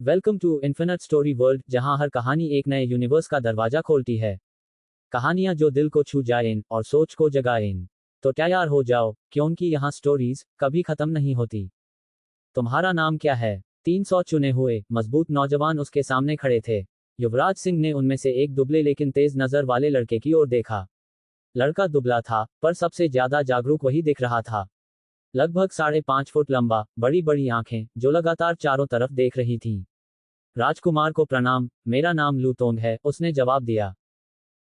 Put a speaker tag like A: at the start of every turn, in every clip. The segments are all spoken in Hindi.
A: Welcome to infinite story world, जहां हर कहानी एक नए यूनिवर्स का दरवाजा खोलती है। कहानियां जो दिल को छू जाएं और सोच को जगाएं। तो तैयार हो जाओ, क्योंकि यहाँ स्टोरीज कभी खत्म नहीं होती। तुम्हारा नाम क्या है? 300 चुने हुए मजबूत नौजवान उसके सामने खड़े थे। युवराज सिंह ने उनमें से एक दुबले लेकिन तेज नजर वाले लड़के की ओर देखा। लड़का दुबला था, पर सबसे ज्यादा जागरूक वही दिख रहा था। लगभग 5.5 फुट लंबा, बड़ी बड़ी आंखें जो लगातार चारों तरफ देख रही थीं। राजकुमार को प्रणाम, मेरा नाम लू तोंग है, उसने जवाब दिया।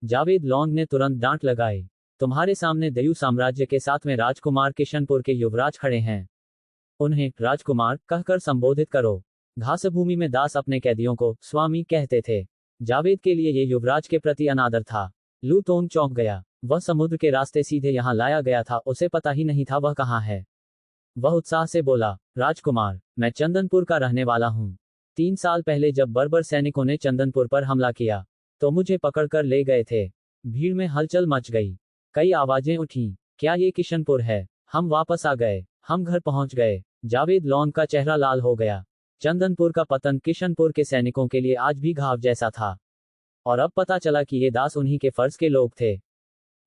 A: जावेद लॉन्ग ने तुरंत डांट लगाई। तुम्हारे सामने दयू साम्राज्य के साथ में राजकुमार किशनपुर के युवराज खड़े हैं। उन्हें राजकुमार कहकर संबोधित करो। घासभूमि में दास अपने कैदियों को स्वामी कहते थे। जावेद के लिए ये युवराज के प्रति अनादर था। लू तोंग चौंक गया। वह समुद्र के रास्ते सीधे यहाँ लाया गया था, उसे पता ही नहीं था वह कहाँ है। वह उत्साह से बोला, राजकुमार, मैं चंदनपुर का रहने वाला हूँ। 3 साल पहले जब बर्बर सैनिकों ने चंदनपुर पर हमला किया, तो मुझे पकड़कर ले गए थे। भीड़ में हलचल मच गई। कई आवाजें उठीं, क्या ये किशनपुर है? हम वापस आ गए, हम घर पहुंच गए। जावेद लॉन्ग का चेहरा लाल हो गया। चंदनपुर का पतन किशनपुर के सैनिकों के लिए आज भी घाव जैसा था। और अब पता चला कि ये दास उन्हीं के फर्ज के लोग थे,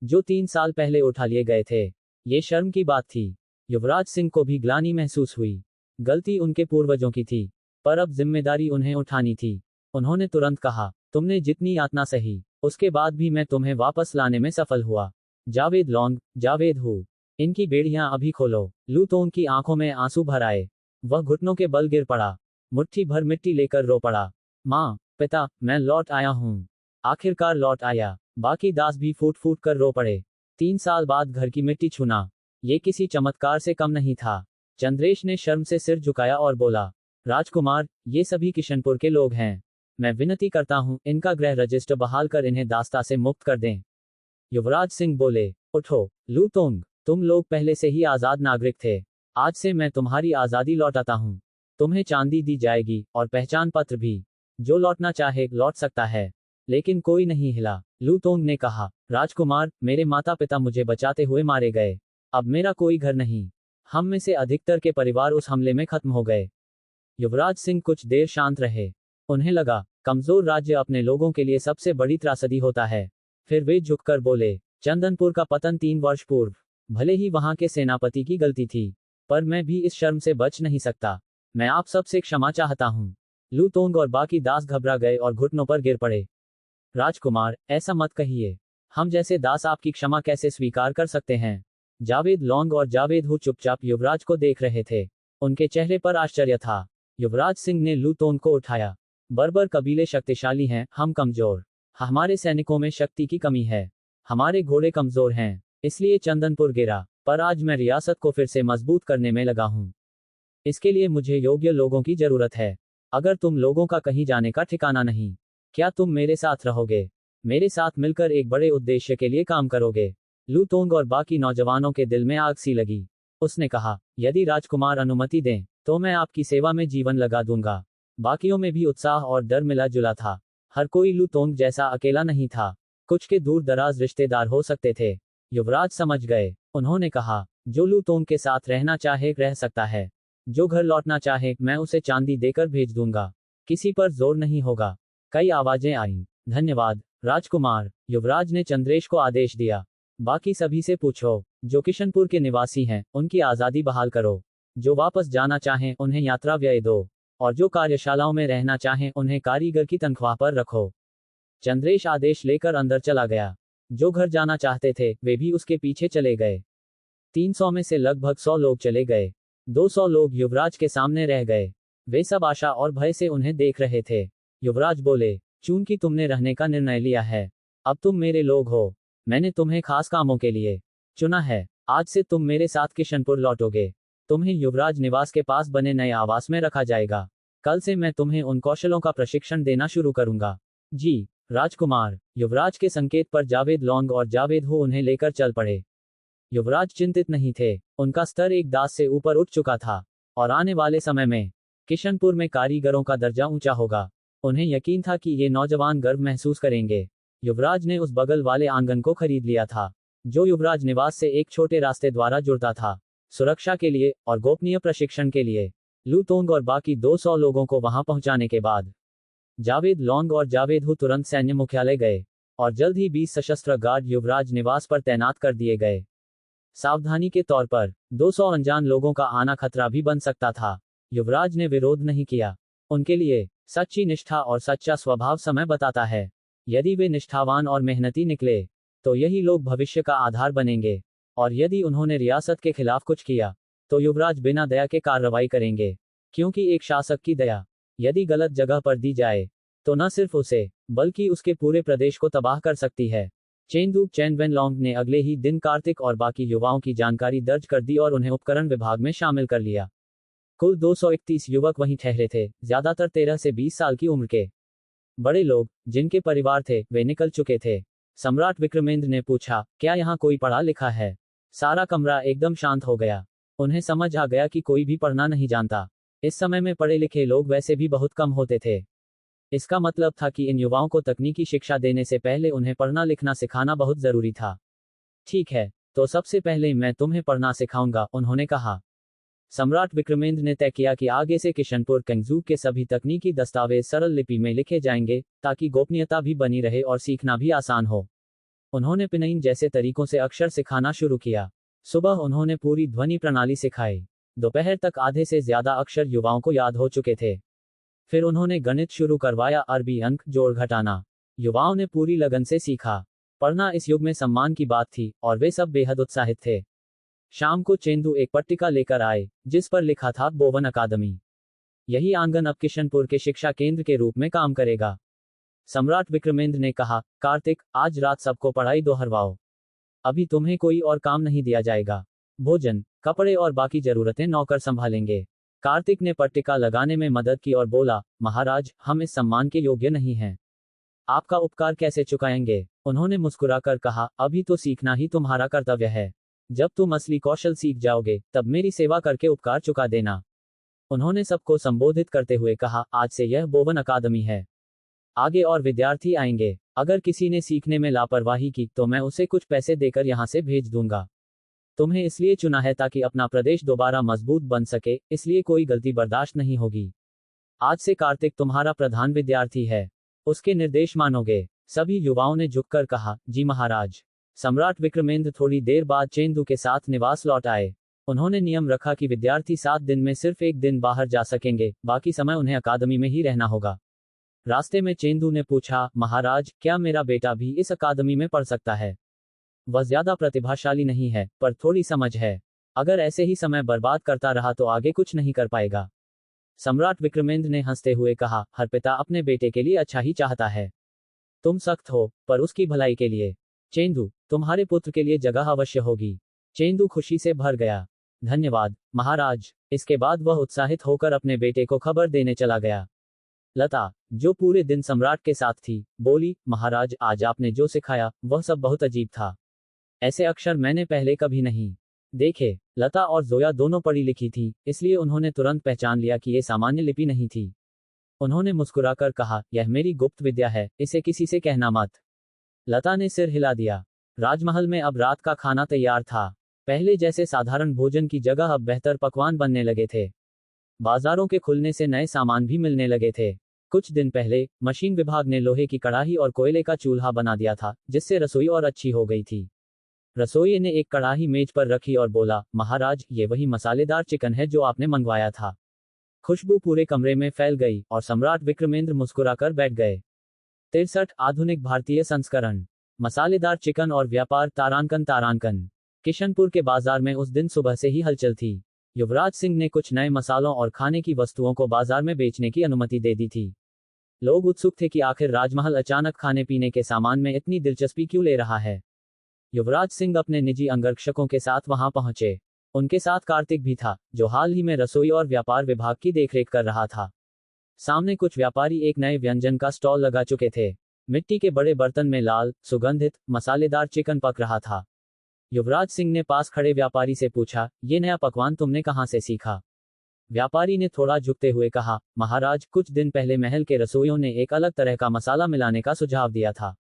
A: जो 3 साल पहले उठा लिए गए थे। ये शर्म की बात थी। युवराज सिंह को भी ग्लानि महसूस हुई। गलती उनके पूर्वजों की थी, पर अब जिम्मेदारी उन्हें उठानी थी। उन्होंने तुरंत कहा, तुमने जितनी यातना सही, उसके बाद भी मैं तुम्हें वापस लाने में सफल हुआ। जावेद लॉन्ग, जावेद हूँ, इनकी बेड़ियां अभी खोलो। लू तोंग की आंखों में आंसू भर आए। वह घुटनों के बल गिर पड़ा। मुट्ठी भर मिट्टी लेकर रो पड़ा। माँ, पिता, मैं लौट आया हूँ। आखिरकार लौट आया। बाकी दास भी फूट फूट कर रो पड़े। 3 साल बाद घर की मिट्टी छूना, ये किसी चमत्कार से कम नहीं था। चंद्रेश ने शर्म से सिर झुकाया और बोला, राजकुमार, ये सभी किशनपुर के लोग हैं। मैं विनती करता हूं, इनका गृह रजिस्टर बहाल कर इन्हें दास्ता से मुक्त कर दें। युवराज सिंह बोले, उठो, लू तोंग, तुम लोग पहले से ही आजाद नागरिक थे। आज से मैं तुम्हारी आजादी लौटाता हूं। तुम्हें चांदी दी जाएगी और पहचान पत्र भी। जो लौटना चाहे लौट सकता है। लेकिन कोई नहीं हिला। लू तोंग ने कहा, राजकुमार, मेरे माता पिता मुझे बचाते हुए मारे गए। अब मेरा कोई घर नहीं। हम में से अधिकतर के परिवार उस हमले में खत्म हो गए। युवराज सिंह कुछ देर शांत रहे। उन्हें लगा, कमजोर राज्य अपने लोगों के लिए सबसे बड़ी त्रासदी होता है। फिर वे झुककर बोले, चंदनपुर का पतन 3 वर्ष पूर्व, भले ही वहां के सेनापति की गलती थी, पर मैं भी इस शर्म से बच नहीं सकता। मैं आप सबसे क्षमा चाहता हूँ। लू तोंग और बाकी दास घबरा गए और घुटनों पर गिर पड़े। राजकुमार, ऐसा मत कहिए। हम जैसे दास आपकी क्षमा कैसे स्वीकार कर सकते हैं? जावेद लॉन्ग और जावेद हू चुपचाप युवराज को देख रहे थे। उनके चेहरे पर आश्चर्य था। युवराज सिंह ने लू तोंग को उठाया। बर्बर कबीले शक्तिशाली हैं, हम कमजोर। हमारे सैनिकों में शक्ति की कमी है। हमारे घोड़े कमजोर हैं, इसलिए चंदनपुर गिरा। पर आज मैं रियासत को फिर से मजबूत करने में लगा हूं। इसके लिए मुझे योग्य लोगों की जरूरत है। अगर तुम लोगों का कहीं जाने का ठिकाना नहीं, क्या तुम मेरे साथ रहोगे? मेरे साथ मिलकर एक बड़े उद्देश्य के लिए काम करोगे? लू तोंग और बाकी नौजवानों के दिल में आग सी लगी। उसने कहा, यदि राजकुमार अनुमति दें, तो मैं आपकी सेवा में जीवन लगा दूंगा। बाकियों में भी उत्साह और डर मिला जुला था। हर कोई लू तोंग जैसा अकेला नहीं था। कुछ के दूर दराज रिश्तेदार हो सकते थे। युवराज समझ गए। उन्होंने कहा, जो लू तोंग के साथ रहना चाहे रह सकता है। जो घर लौटना चाहे मैं उसे चांदी देकर भेज दूंगा। किसी पर जोर नहीं होगा। कई आवाजें आईं, धन्यवाद राजकुमार। युवराज ने चंद्रेश को आदेश दिया, बाकी सभी से पूछो, जो किशनपुर के निवासी हैं, उनकी आजादी बहाल करो। जो वापस जाना चाहें उन्हें यात्रा व्यय दो। और जो कार्यशालाओं में रहना चाहें उन्हें कारीगर की तनख्वाह पर रखो। चंद्रेश आदेश लेकर अंदर चला गया। जो घर जाना चाहते थे वे भी उसके पीछे चले गए। 300 में से लगभग 100 लोग चले गए। 200 लोग युवराज के सामने रह गए। वे सब आशा और भय से उन्हें देख रहे थे। युवराज बोले, चूंकि तुमने रहने का निर्णय लिया है, अब तुम मेरे लोग हो। मैंने तुम्हें खास कामों के लिए चुना है। आज से तुम मेरे साथ किशनपुर लौटोगे। तुम्हें युवराज निवास के पास बने नए आवास में रखा जाएगा। कल से मैं तुम्हें उन कौशलों का प्रशिक्षण देना शुरू करूंगा। जी राजकुमार। युवराज के संकेत पर जावेद लॉन्ग और जावेद हू उन्हें लेकर चल पड़े। युवराज चिंतित नहीं थे। उनका स्तर एक दास से ऊपर उठ चुका था। और आने वाले समय में किशनपुर में कारीगरों का दर्जा ऊंचा होगा। उन्हें यकीन था कि ये नौजवान गर्व महसूस करेंगे। युवराज ने उस बगल वाले आंगन को खरीद लिया था, जो युवराज निवास से एक छोटे रास्ते द्वारा जुड़ता था। सुरक्षा के लिए और गोपनीय प्रशिक्षण के लिए। लू तोंग और बाकी 200 लोगों को वहां पहुंचाने के बाद जावेद लोंग और जावेद हु तुरंत सैन्य मुख्यालय गए और जल्द ही 20 सशस्त्र गार्ड युवराज निवास पर तैनात कर दिए गए। सावधानी के तौर पर 200 अनजान लोगों का आना खतरा भी बन सकता था। युवराज ने विरोध नहीं किया। उनके लिए सच्ची निष्ठा और सच्चा स्वभाव समय बताता है। यदि वे निष्ठावान और मेहनती निकले तो यही लोग भविष्य का आधार बनेंगे, और यदि उन्होंने रियासत के खिलाफ कुछ किया तो युवराज बिना दया के कार्रवाई करेंगे, क्योंकि एक शासक की दया यदि गलत जगह पर दी जाए तो न सिर्फ उसे बल्कि उसके पूरे प्रदेश को तबाह कर सकती है। चेंदू चेनवेनलोंग ने अगले ही दिन कार्तिक और बाकी युवाओं की जानकारी दर्ज कर दी और उन्हें उपकरण विभाग में शामिल कर लिया। कुल 231 युवक वहीं ठहरे थे, ज्यादातर 13 से 20 साल की उम्र के। बड़े लोग जिनके परिवार थे वे निकल चुके थे। सम्राट विक्रमेंद्र ने पूछा, क्या यहाँ कोई पढ़ा लिखा है? सारा कमरा एकदम शांत हो गया। उन्हें समझ आ गया कि कोई भी पढ़ना नहीं जानता। इस समय में पढ़े लिखे लोग वैसे भी बहुत कम होते थे। इसका मतलब था कि इन युवाओं को तकनीकी शिक्षा देने से पहले उन्हें पढ़ना लिखना सिखाना बहुत जरूरी था। ठीक है, तो सबसे पहले मैं तुम्हें पढ़ना सिखाऊंगा, उन्होंने कहा। सम्राट विक्रमेंद्र ने तय किया कि आगे से किशनपुर कंगजू के सभी तकनीकी दस्तावेज सरल लिपि में लिखे जाएंगे, ताकि गोपनीयता भी बनी रहे और सीखना भी आसान हो। उन्होंने पिनइन जैसे तरीकों से अक्षर सिखाना शुरू किया। सुबह उन्होंने पूरी ध्वनि प्रणाली सिखाई। दोपहर तक आधे से ज्यादा अक्षर युवाओं को याद हो चुके थे। फिर उन्होंने गणित शुरू करवाया, अरबी अंक जोड़ घटाना। युवाओं ने पूरी लगन से सीखा। पढ़ना इस युग में सम्मान की बात थी और वे सब बेहद उत्साहित थे। शाम को चेंदू एक पट्टिका लेकर आए जिस पर लिखा था बोवन अकादमी। यही आंगन अब किशनपुर के शिक्षा केंद्र के रूप में काम करेगा। सम्राट विक्रमेंद्र ने कहा, कार्तिक, आज रात सबको पढ़ाई दोहरवाओ। अभी तुम्हें कोई और काम नहीं दिया जाएगा। भोजन, कपड़े और बाकी जरूरतें नौकर संभालेंगे। कार्तिक ने पट्टिका लगाने में मदद की और बोला, महाराज, हम इस सम्मान के योग्य नहीं हैं। आपका उपकार कैसे चुकाएंगे? उन्होंने मुस्कुराकर कहा, अभी तो सीखना ही तुम्हारा कर्तव्य है। जब तुम असली कौशल सीख जाओगे तब मेरी सेवा करके उपकार चुका देना। उन्होंने सबको संबोधित करते हुए कहा, आज से यह बोवन अकादमी है। आगे और विद्यार्थी आएंगे। अगर किसी ने सीखने में लापरवाही की तो मैं उसे कुछ पैसे देकर यहाँ से भेज दूंगा। तुम्हें इसलिए चुना है ताकि अपना प्रदेश दोबारा मजबूत बन सके, इसलिए कोई गलती बर्दाश्त नहीं होगी। आज से कार्तिक तुम्हारा प्रधान विद्यार्थी है। उसके निर्देश मानोगे? सभी युवाओं ने झुककर कहा, जी महाराज। सम्राट विक्रमेंद्र थोड़ी देर बाद चेंदू के साथ निवास लौट आए। उन्होंने नियम रखा कि विद्यार्थी 7 दिन में सिर्फ एक दिन बाहर जा सकेंगे, बाकी समय उन्हें अकादमी में ही रहना होगा। रास्ते में चेंदू ने पूछा, महाराज, क्या मेरा बेटा भी इस अकादमी में पढ़ सकता है? वह ज्यादा प्रतिभाशाली नहीं है, पर थोड़ी समझ है। अगर ऐसे ही समय बर्बाद करता रहा तो आगे कुछ नहीं कर पाएगा। सम्राट विक्रमेंद्र ने हंसते हुए कहा, हर पिता अपने बेटे के लिए अच्छा ही चाहता है। तुम सख्त हो, पर उसकी भलाई के लिए। चेंदू, तुम्हारे पुत्र के लिए जगह अवश्य होगी। चेंदू खुशी से भर गया। धन्यवाद, महाराज। इसके बाद वह उत्साहित होकर अपने बेटे को खबर देने चला गया। लता, जो पूरे दिन सम्राट के साथ थी, बोली, महाराज, आज आपने जो सिखाया वह सब बहुत अजीब था। ऐसे अक्षर मैंने पहले कभी नहीं देखे। लता और जोया दोनों पढ़ी लिखी थी, इसलिए उन्होंने तुरंत पहचान लिया कि ये सामान्य लिपि नहीं थी। उन्होंने मुस्कुराकर कहा, यह मेरी गुप्त विद्या है, इसे किसी से कहना मत। लता ने सिर हिला दिया। राजमहल में अब रात का खाना तैयार था। पहले जैसे साधारण भोजन की जगह अब बेहतर पकवान बनने लगे थे। बाजारों के खुलने से नए सामान भी मिलने लगे थे। कुछ दिन पहले मशीन विभाग ने लोहे की कड़ाही और कोयले का चूल्हा बना दिया था, जिससे रसोई और अच्छी हो गई थी। रसोइये ने एक कड़ाही मेज पर रखी और बोला, महाराज, ये वही मसालेदार चिकन है जो आपने मंगवाया था। खुशबू पूरे कमरे में फैल गई और सम्राट विक्रमेंद्र मुस्कुराकर बैठ गए। 63 आधुनिक भारतीय संस्करण। मसालेदार चिकन और व्यापार। तारांकन। किशनपुर के बाजार में उस दिन सुबह से ही हलचल थी। युवराज सिंह ने कुछ नए मसालों और खाने की वस्तुओं को बाजार में बेचने की अनुमति दे दी थी। लोग उत्सुक थे कि आखिर राजमहल अचानक खाने पीने के सामान में इतनी दिलचस्पी क्यों ले रहा है। युवराज सिंह अपने निजी अंगरक्षकों के साथ वहां पहुंचे। उनके साथ कार्तिक भी था, जो हाल ही में रसोई और व्यापार विभाग की देखरेख कर रहा था। सामने कुछ व्यापारी एक नए व्यंजन का स्टॉल लगा चुके थे। मिट्टी के बड़े बर्तन में लाल, सुगंधित, मसालेदार चिकन पक रहा था। युवराज सिंह ने पास खड़े व्यापारी से पूछा, ये नया पकवान तुमने कहां से सीखा? व्यापारी ने थोड़ा झुकते हुए कहा, महाराज, कुछ दिन पहले महल के रसोइयों ने एक अलग तरह का मसाला मिलाने का सुझाव दिया था।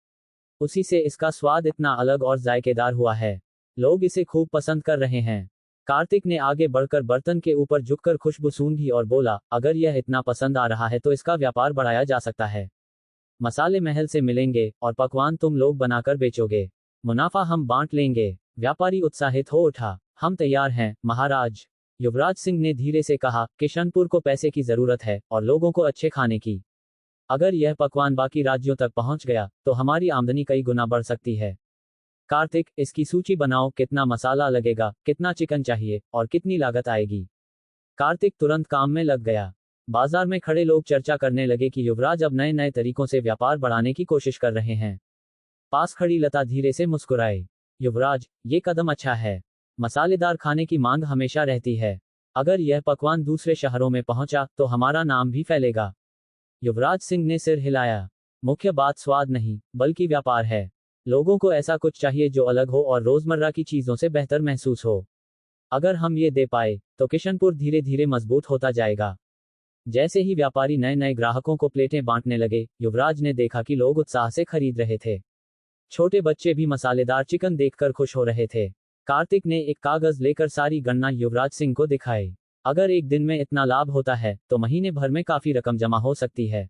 A: उसी से इसका स्वाद इतना अलग और जायकेदार हुआ है। लोग इसे खूब पसंद कर रहे हैं। कार्तिक ने आगे बढ़कर बर्तन के ऊपर झुककर खुशबू सूंघी और बोला, अगर यह इतना पसंद आ रहा है तो इसका व्यापार बढ़ाया जा सकता है। मसाले महल से मिलेंगे और पकवान तुम लोग बनाकर बेचोगे। मुनाफा हम बांट लेंगे। व्यापारी उत्साहित हो उठा। हम तैयार हैं, महाराज। युवराज सिंह ने धीरे से कहा, किशनपुर को पैसे की जरूरत है और लोगों को अच्छे खाने की। अगर यह पकवान बाकी राज्यों तक पहुंच गया तो हमारी आमदनी कई गुना बढ़ सकती है। कार्तिक, इसकी सूची बनाओ, कितना मसाला लगेगा, कितना चिकन चाहिए और कितनी लागत आएगी। कार्तिक तुरंत काम में लग गया। बाजार में खड़े लोग चर्चा करने लगे कि युवराज अब नए नए तरीकों से व्यापार बढ़ाने की कोशिश कर रहे हैं। पास खड़ी लता धीरे से मुस्कुराए। युवराज, ये कदम अच्छा है। मसालेदार खाने की मांग हमेशा रहती है। अगर यह पकवान दूसरे शहरों में पहुंचा तो हमारा नाम भी फैलेगा। युवराज सिंह ने सिर हिलाया। मुख्य बात स्वाद नहीं, बल्कि व्यापार है। लोगों को ऐसा कुछ चाहिए जो अलग हो और रोजमर्रा की चीजों से बेहतर महसूस हो। अगर हम ये दे पाए तो किशनपुर धीरे धीरे मजबूत होता जाएगा। जैसे ही व्यापारी नए नए ग्राहकों को प्लेटें बांटने लगे, युवराज ने देखा कि लोग उत्साह से खरीद रहे थे। छोटे बच्चे भी मसालेदार चिकन देखकर खुश हो रहे थे। कार्तिक ने एक कागज लेकर सारी गणना युवराज सिंह को दिखाई। अगर एक दिन में इतना लाभ होता है तो महीने भर में काफी रकम जमा हो सकती है।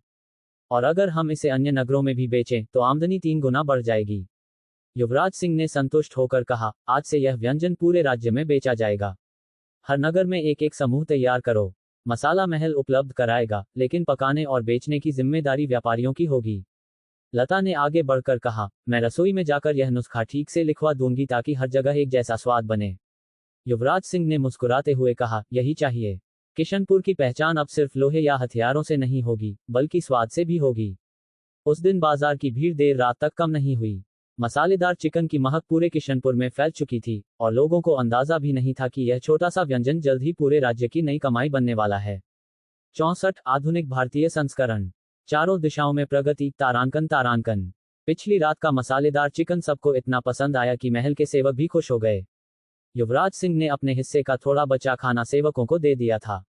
A: और अगर हम इसे अन्य नगरों में भी बेचें तो आमदनी 3 गुना बढ़ जाएगी। युवराज सिंह ने संतुष्ट होकर कहा, आज से यह व्यंजन पूरे राज्य में बेचा जाएगा। हर नगर में एक एक समूह तैयार करो। मसाला महल उपलब्ध कराएगा, लेकिन पकाने और बेचने की जिम्मेदारी व्यापारियों की होगी। लता ने आगे बढ़कर कहा, मैं रसोई में जाकर यह नुस्खा ठीक से लिखवा दूंगी ताकि हर जगह एक जैसा स्वाद बने। युवराज सिंह ने मुस्कुराते हुए कहा, यही चाहिए। किशनपुर की पहचान अब सिर्फ लोहे या हथियारों से नहीं होगी, बल्कि स्वाद से भी होगी। उस दिन बाजार की भीड़ देर रात तक कम नहीं हुई। मसालेदार चिकन की महक पूरे किशनपुर में फैल चुकी थी और लोगों को अंदाजा भी नहीं था कि यह छोटा सा व्यंजन जल्द ही पूरे राज्य की नई कमाई बनने वाला है। 64 आधुनिक भारतीय संस्करण। चारों दिशाओं में प्रगति, तारांकन तारांकन। पिछली रात का मसालेदार चिकन सबको इतना पसंद आया कि महल के सेवक भी खुश हो गए। युवराज सिंह ने अपने हिस्से का थोड़ा बचा खाना सेवकों को दे दिया था।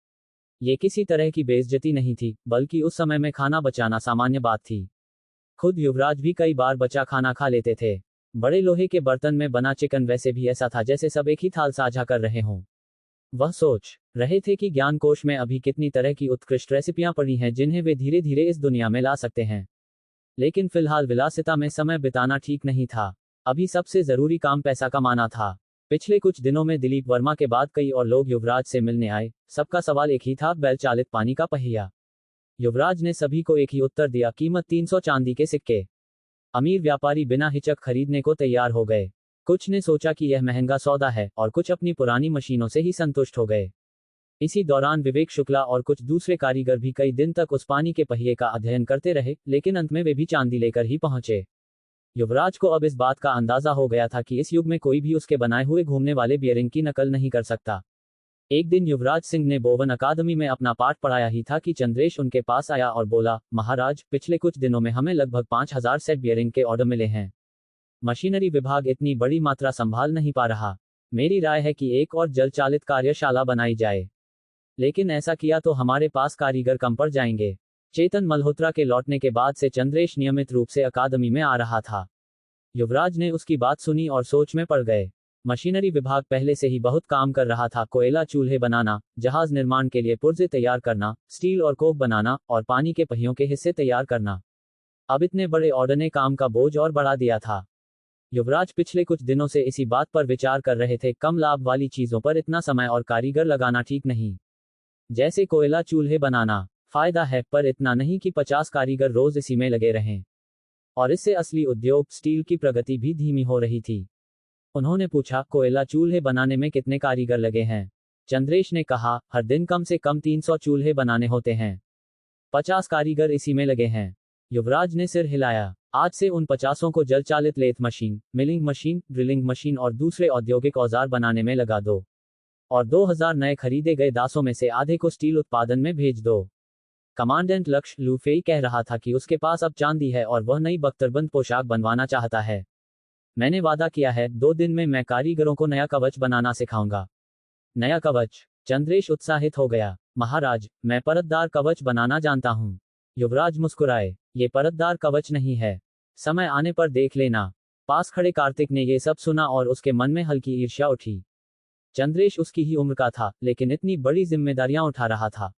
A: ये किसी तरह की बेइज्जती नहीं थी, बल्कि उस समय में खाना बचाना सामान्य बात थी। खुद युवराज भी कई बार बचा खाना खा लेते थे। बड़े लोहे के बर्तन में बना चिकन वैसे भी ऐसा था जैसे सब एक ही थाल साझा कर रहे हों। वह सोच रहे थे कि ज्ञानकोश में अभी कितनी तरह की उत्कृष्ट रेसिपियां पड़ी हैं जिन्हें वे धीरे धीरे इस दुनिया में ला सकते हैं। लेकिन फिलहाल विलासिता में समय बिताना ठीक नहीं था। अभी सबसे जरूरी काम पैसा कमाना था। पिछले कुछ दिनों में दिलीप वर्मा के बाद कई और लोग युवराज से मिलने आए। सबका सवाल एक ही था, बैल चालित पानी का पहिया। युवराज ने सभी को एक ही उत्तर दिया, कीमत 300 चांदी के सिक्के। अमीर व्यापारी बिना हिचक खरीदने को तैयार हो गए। कुछ ने सोचा कि यह महंगा सौदा है और कुछ अपनी पुरानी मशीनों से ही संतुष्ट हो गए। इसी दौरान विवेक शुक्ला और कुछ दूसरे कारीगर भी कई दिन तक उस पानी के पहिए का अध्ययन करते रहे, लेकिन अंत में वे भी चांदी लेकर ही पहुंचे। युवराज को अब इस बात का अंदाजा हो गया था कि इस युग में कोई भी उसके बनाए हुए घूमने वाले बियरिंग की नकल नहीं कर सकता। एक दिन युवराज सिंह ने बोवन अकादमी में अपना पाठ पढ़ाया ही था कि चंद्रेश उनके पास आया और बोला, महाराज, पिछले कुछ दिनों में हमें लगभग 5000 सेट बियरिंग के ऑर्डर मिले हैं। मशीनरी विभाग इतनी बड़ी मात्रा संभाल नहीं पा रहा। मेरी राय है कि एक और जल चालित कार्यशाला बनाई जाए। लेकिन ऐसा किया तो हमारे पास कारीगर कम पड़ जाएंगे। चेतन मल्होत्रा के लौटने के बाद से चंद्रेश नियमित रूप से अकादमी में आ रहा था। युवराज ने उसकी बात सुनी और सोच में पड़ गए। मशीनरी विभाग पहले से ही बहुत काम कर रहा था। कोयला चूल्हे बनाना, जहाज निर्माण के लिए पुर्जे तैयार करना, स्टील और कोक बनाना और पानी के पहियों के हिस्से तैयार करना। अब इतने बड़े ऑर्डर ने काम का बोझ और बढ़ा दिया था। युवराज पिछले कुछ दिनों से इसी बात पर विचार कर रहे थे, कम लाभ वाली चीजों पर इतना समय और कारीगर लगाना ठीक नहीं। जैसे कोयला चूल्हे बनाना, फायदा है, पर इतना नहीं कि 50 कारीगर रोज इसी में लगे रहें। और इससे असली उद्योग स्टील की प्रगति भी धीमी हो रही थी। उन्होंने पूछा, कोयला चूल्हे बनाने में कितने कारीगर लगे हैं? चंद्रेश ने कहा, हर दिन कम से कम 300 चूल्हे बनाने होते हैं। 50 कारीगर इसी में लगे हैं। युवराज ने सिर हिलाया। आज से उन 50 को जल चालित lathe machine, milling machine, drilling machine और दूसरे औद्योगिक औजार बनाने में लगा दो। और 2000 नए खरीदे गए दासों में से आधे को स्टील उत्पादन में भेज दो। कमांडेंट लक्ष्य लूफेई कह रहा था कि उसके पास अब चांदी है और वह नई बख्तरबंद पोशाक बनवाना चाहता है। मैंने वादा किया है, 2 दिन में मैं कारीगरों को नया कवच बनाना सिखाऊंगा। नया कवच? चंद्रेश उत्साहित हो गया। महाराज, मैं परतदार कवच बनाना जानता हूं। युवराज मुस्कुराए। ये परतदार कवच नहीं है। समय आने पर देख लेना। पास खड़े कार्तिक ने ये सब सुना और उसके मन में हल्की ईर्ष्या उठी। चंद्रेश उसकी ही उम्र का था, लेकिन इतनी बड़ी जिम्मेदारियां उठा रहा था।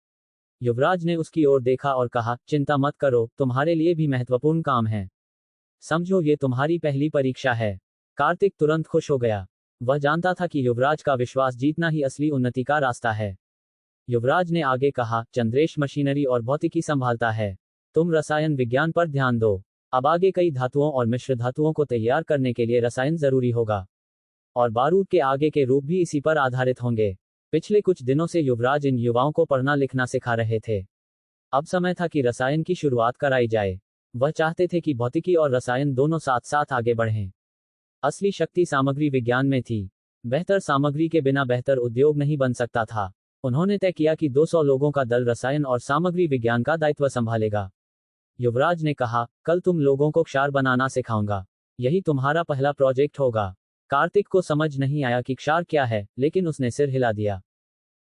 A: युवराज ने उसकी ओर देखा और कहा, चिंता मत करो, तुम्हारे लिए भी महत्वपूर्ण काम है। समझो ये तुम्हारी पहली परीक्षा है। कार्तिक तुरंत खुश हो गया। वह जानता था कि युवराज का विश्वास जीतना ही असली उन्नति का रास्ता है। युवराज ने आगे कहा, चंद्रेश मशीनरी और भौतिकी संभालता है, तुम रसायन विज्ञान पर ध्यान दो। अब आगे कई धातुओं और मिश्र धातुओं को तैयार करने के लिए रसायन जरूरी होगा, और बारूद के आगे के रूप भी इसी पर आधारित होंगे। पिछले कुछ दिनों से युवराज इन युवाओं को पढ़ना लिखना सिखा रहे थे। अब समय था कि रसायन की शुरुआत कराई जाए। वह चाहते थे कि भौतिकी और रसायन दोनों साथ साथ आगे बढ़ें। असली शक्ति सामग्री विज्ञान में थी। बेहतर सामग्री के बिना बेहतर उद्योग नहीं बन सकता था। उन्होंने तय किया कि 200 लोगों का दल रसायन और सामग्री विज्ञान का दायित्व संभालेगा। युवराज ने कहा, कल तुम लोगों को क्षार बनाना सिखाऊंगा। यही तुम्हारा पहला प्रोजेक्ट होगा। कार्तिक को समझ नहीं आया कि क्षार क्या है, लेकिन उसने सिर हिला दिया।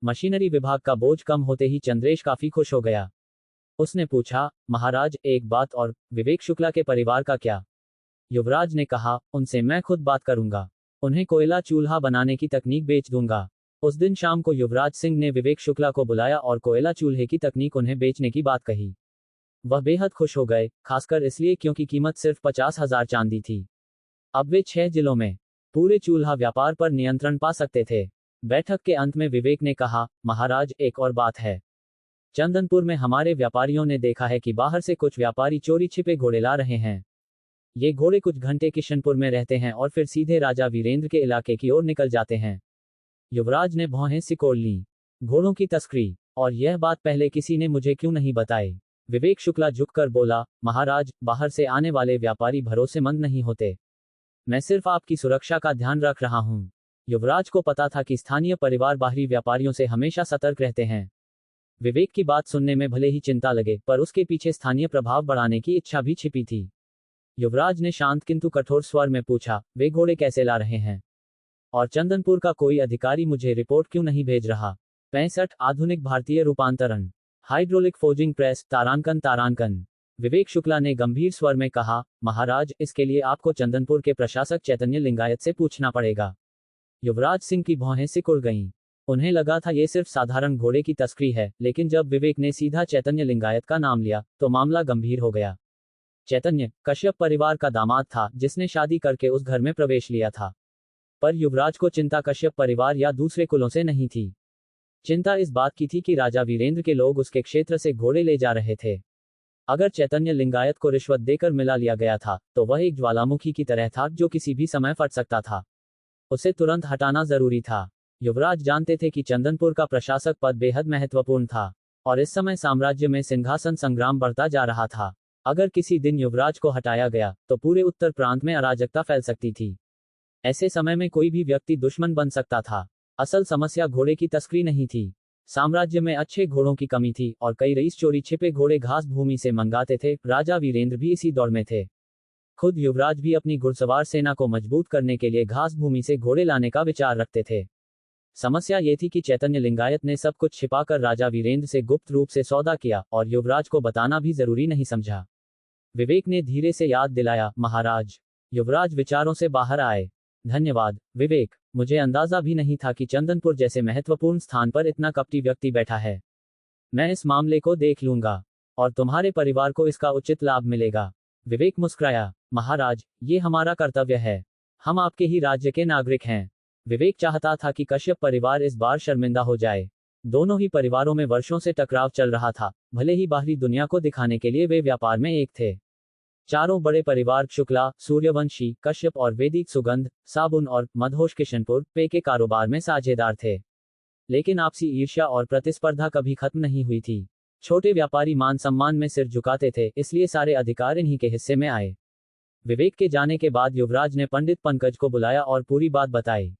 A: मशीनरी विभाग का बोझ कम होते ही चंद्रेश काफी खुश हो गया। उसने पूछा, महाराज एक बात और, विवेक शुक्ला के परिवार का क्या? युवराज ने कहा, उनसे मैं खुद बात करूंगा। उन्हें कोयला चूल्हा बनाने की तकनीक बेच दूंगा। उस दिन शाम को युवराज सिंह ने विवेक शुक्ला को बुलाया और कोयला चूल्हे की तकनीक उन्हें बेचने की बात कही। वह बेहद खुश हो गए, खासकर इसलिए क्योंकि कीमत सिर्फ 50,000 चांदी थी। अब वे 6 जिलों में पूरे चूल्हा व्यापार पर नियंत्रण पा सकते थे। बैठक के अंत में विवेक ने कहा, महाराज एक और बात है। चंदनपुर में हमारे व्यापारियों ने देखा है कि बाहर से कुछ व्यापारी चोरी छिपे घोड़े ला रहे हैं। ये घोड़े कुछ घंटे किशनपुर में रहते हैं और फिर सीधे राजा वीरेंद्र के इलाके की ओर निकल जाते हैं। युवराज ने भौहें सिकोड़ लीं। घोड़ों की तस्करी, और यह बात पहले किसी ने मुझे क्यों नहीं बताई? विवेक शुक्ला झुककर बोला, महाराज बाहर से आने वाले व्यापारी भरोसेमंद नहीं होते। मैं सिर्फ आपकी सुरक्षा का ध्यान रख रहा हूं। युवराज को पता था कि स्थानीय परिवार बाहरी व्यापारियों से हमेशा सतर्क रहते हैं। विवेक की बात सुनने में भले ही चिंता लगे, पर उसके पीछे स्थानीय प्रभाव बढ़ाने की इच्छा भी छिपी थी। युवराज ने शांत किंतु कठोर स्वर में पूछा, वे घोड़े कैसे ला रहे हैं? और चंदनपुर का कोई अधिकारी मुझे रिपोर्ट क्यों नहीं भेज रहा? 65 आधुनिक भारतीय रूपांतरण, हाइड्रोलिक फोर्जिंग प्रेस, तारांकन। विवेक शुक्ला ने गंभीर स्वर में कहा, महाराज इसके लिए आपको चंदनपुर के प्रशासक चैतन्य लिंगायत से पूछना पड़ेगा। युवराज सिंह की भौहें सिकुड़ गईं। उन्हें लगा था ये सिर्फ साधारण घोड़े की तस्करी है, लेकिन जब विवेक ने सीधा चैतन्य लिंगायत का नाम लिया तो मामला गंभीर हो गया। चैतन्य कश्यप परिवार का दामाद था, जिसने शादी करके उस घर में प्रवेश लिया था। पर युवराज को चिंता कश्यप परिवार या दूसरे कुलों से नहीं थी। चिंता इस बात की थी कि राजा वीरेंद्र के लोग उसके क्षेत्र से घोड़े ले जा रहे थे। अगर चैतन्य लिंगायत को रिश्वत देकर मिला लिया गया था, तो वह एक ज्वालामुखी की तरह था जो किसी भी समय फट सकता था। उसे तुरंत हटाना जरूरी था। युवराज जानते थे कि चंदनपुर का प्रशासक पद बेहद महत्वपूर्ण था, और इस समय साम्राज्य में सिंहासन संग्राम बढ़ता जा रहा था। अगर किसी दिन युवराज को हटाया गया, तो पूरे उत्तर प्रांत में अराजकता फैल सकती थी। ऐसे समय में कोई भी व्यक्ति दुश्मन बन सकता था। असल समस्या घोड़े की तस्करी नहीं थी। साम्राज्य में अच्छे घोड़ों की कमी थी, और कई रईस चोरी छिपे घोड़े घास भूमि से मंगाते थे। राजा वीरेंद्र भी इसी दौड़ में थे। खुद युवराज भी अपनी घुड़सवार सेना को मजबूत करने के लिए घास भूमि से घोड़े लाने का विचार रखते थे। समस्या ये थी कि चैतन्य लिंगायत ने सब कुछ छिपाकर राजा वीरेंद्र से गुप्त रूप से सौदा किया, और युवराज को बताना भी जरूरी नहीं समझा। विवेक ने धीरे से याद दिलाया, महाराज। युवराज विचारों से बाहर आए। धन्यवाद विवेक, मुझे अंदाजा भी नहीं था कि चंदनपुर जैसे महत्वपूर्ण स्थान पर इतना कपटी व्यक्ति बैठा है। मैं इस मामले को देख लूंगा, और तुम्हारे परिवार को इसका उचित लाभ मिलेगा। विवेक मुस्कुराया, महाराज ये हमारा कर्तव्य है। हम आपके ही राज्य के नागरिक हैं। विवेक चाहता था कि कश्यप परिवार इस बार शर्मिंदा हो जाए। दोनों ही परिवारों में वर्षों से टकराव चल रहा था, भले ही बाहरी दुनिया को दिखाने के लिए वे व्यापार में एक थे। चारों बड़े परिवार शुक्ला, सूर्यवंशी, कश्यप और वैदिक सुगंध, साबुन और मदहोश किशनपुर पे के कारोबार में साझेदार थे। लेकिन आपसी ईर्ष्या और प्रतिस्पर्धा कभी खत्म नहीं हुई थी। छोटे व्यापारी मान सम्मान में सिर झुकाते थे, इसलिए सारे अधिकार इन्हीं के हिस्से में आए। विवेक के जाने के बाद युवराज ने पंडित पंकज को बुलाया और पूरी बात बताई।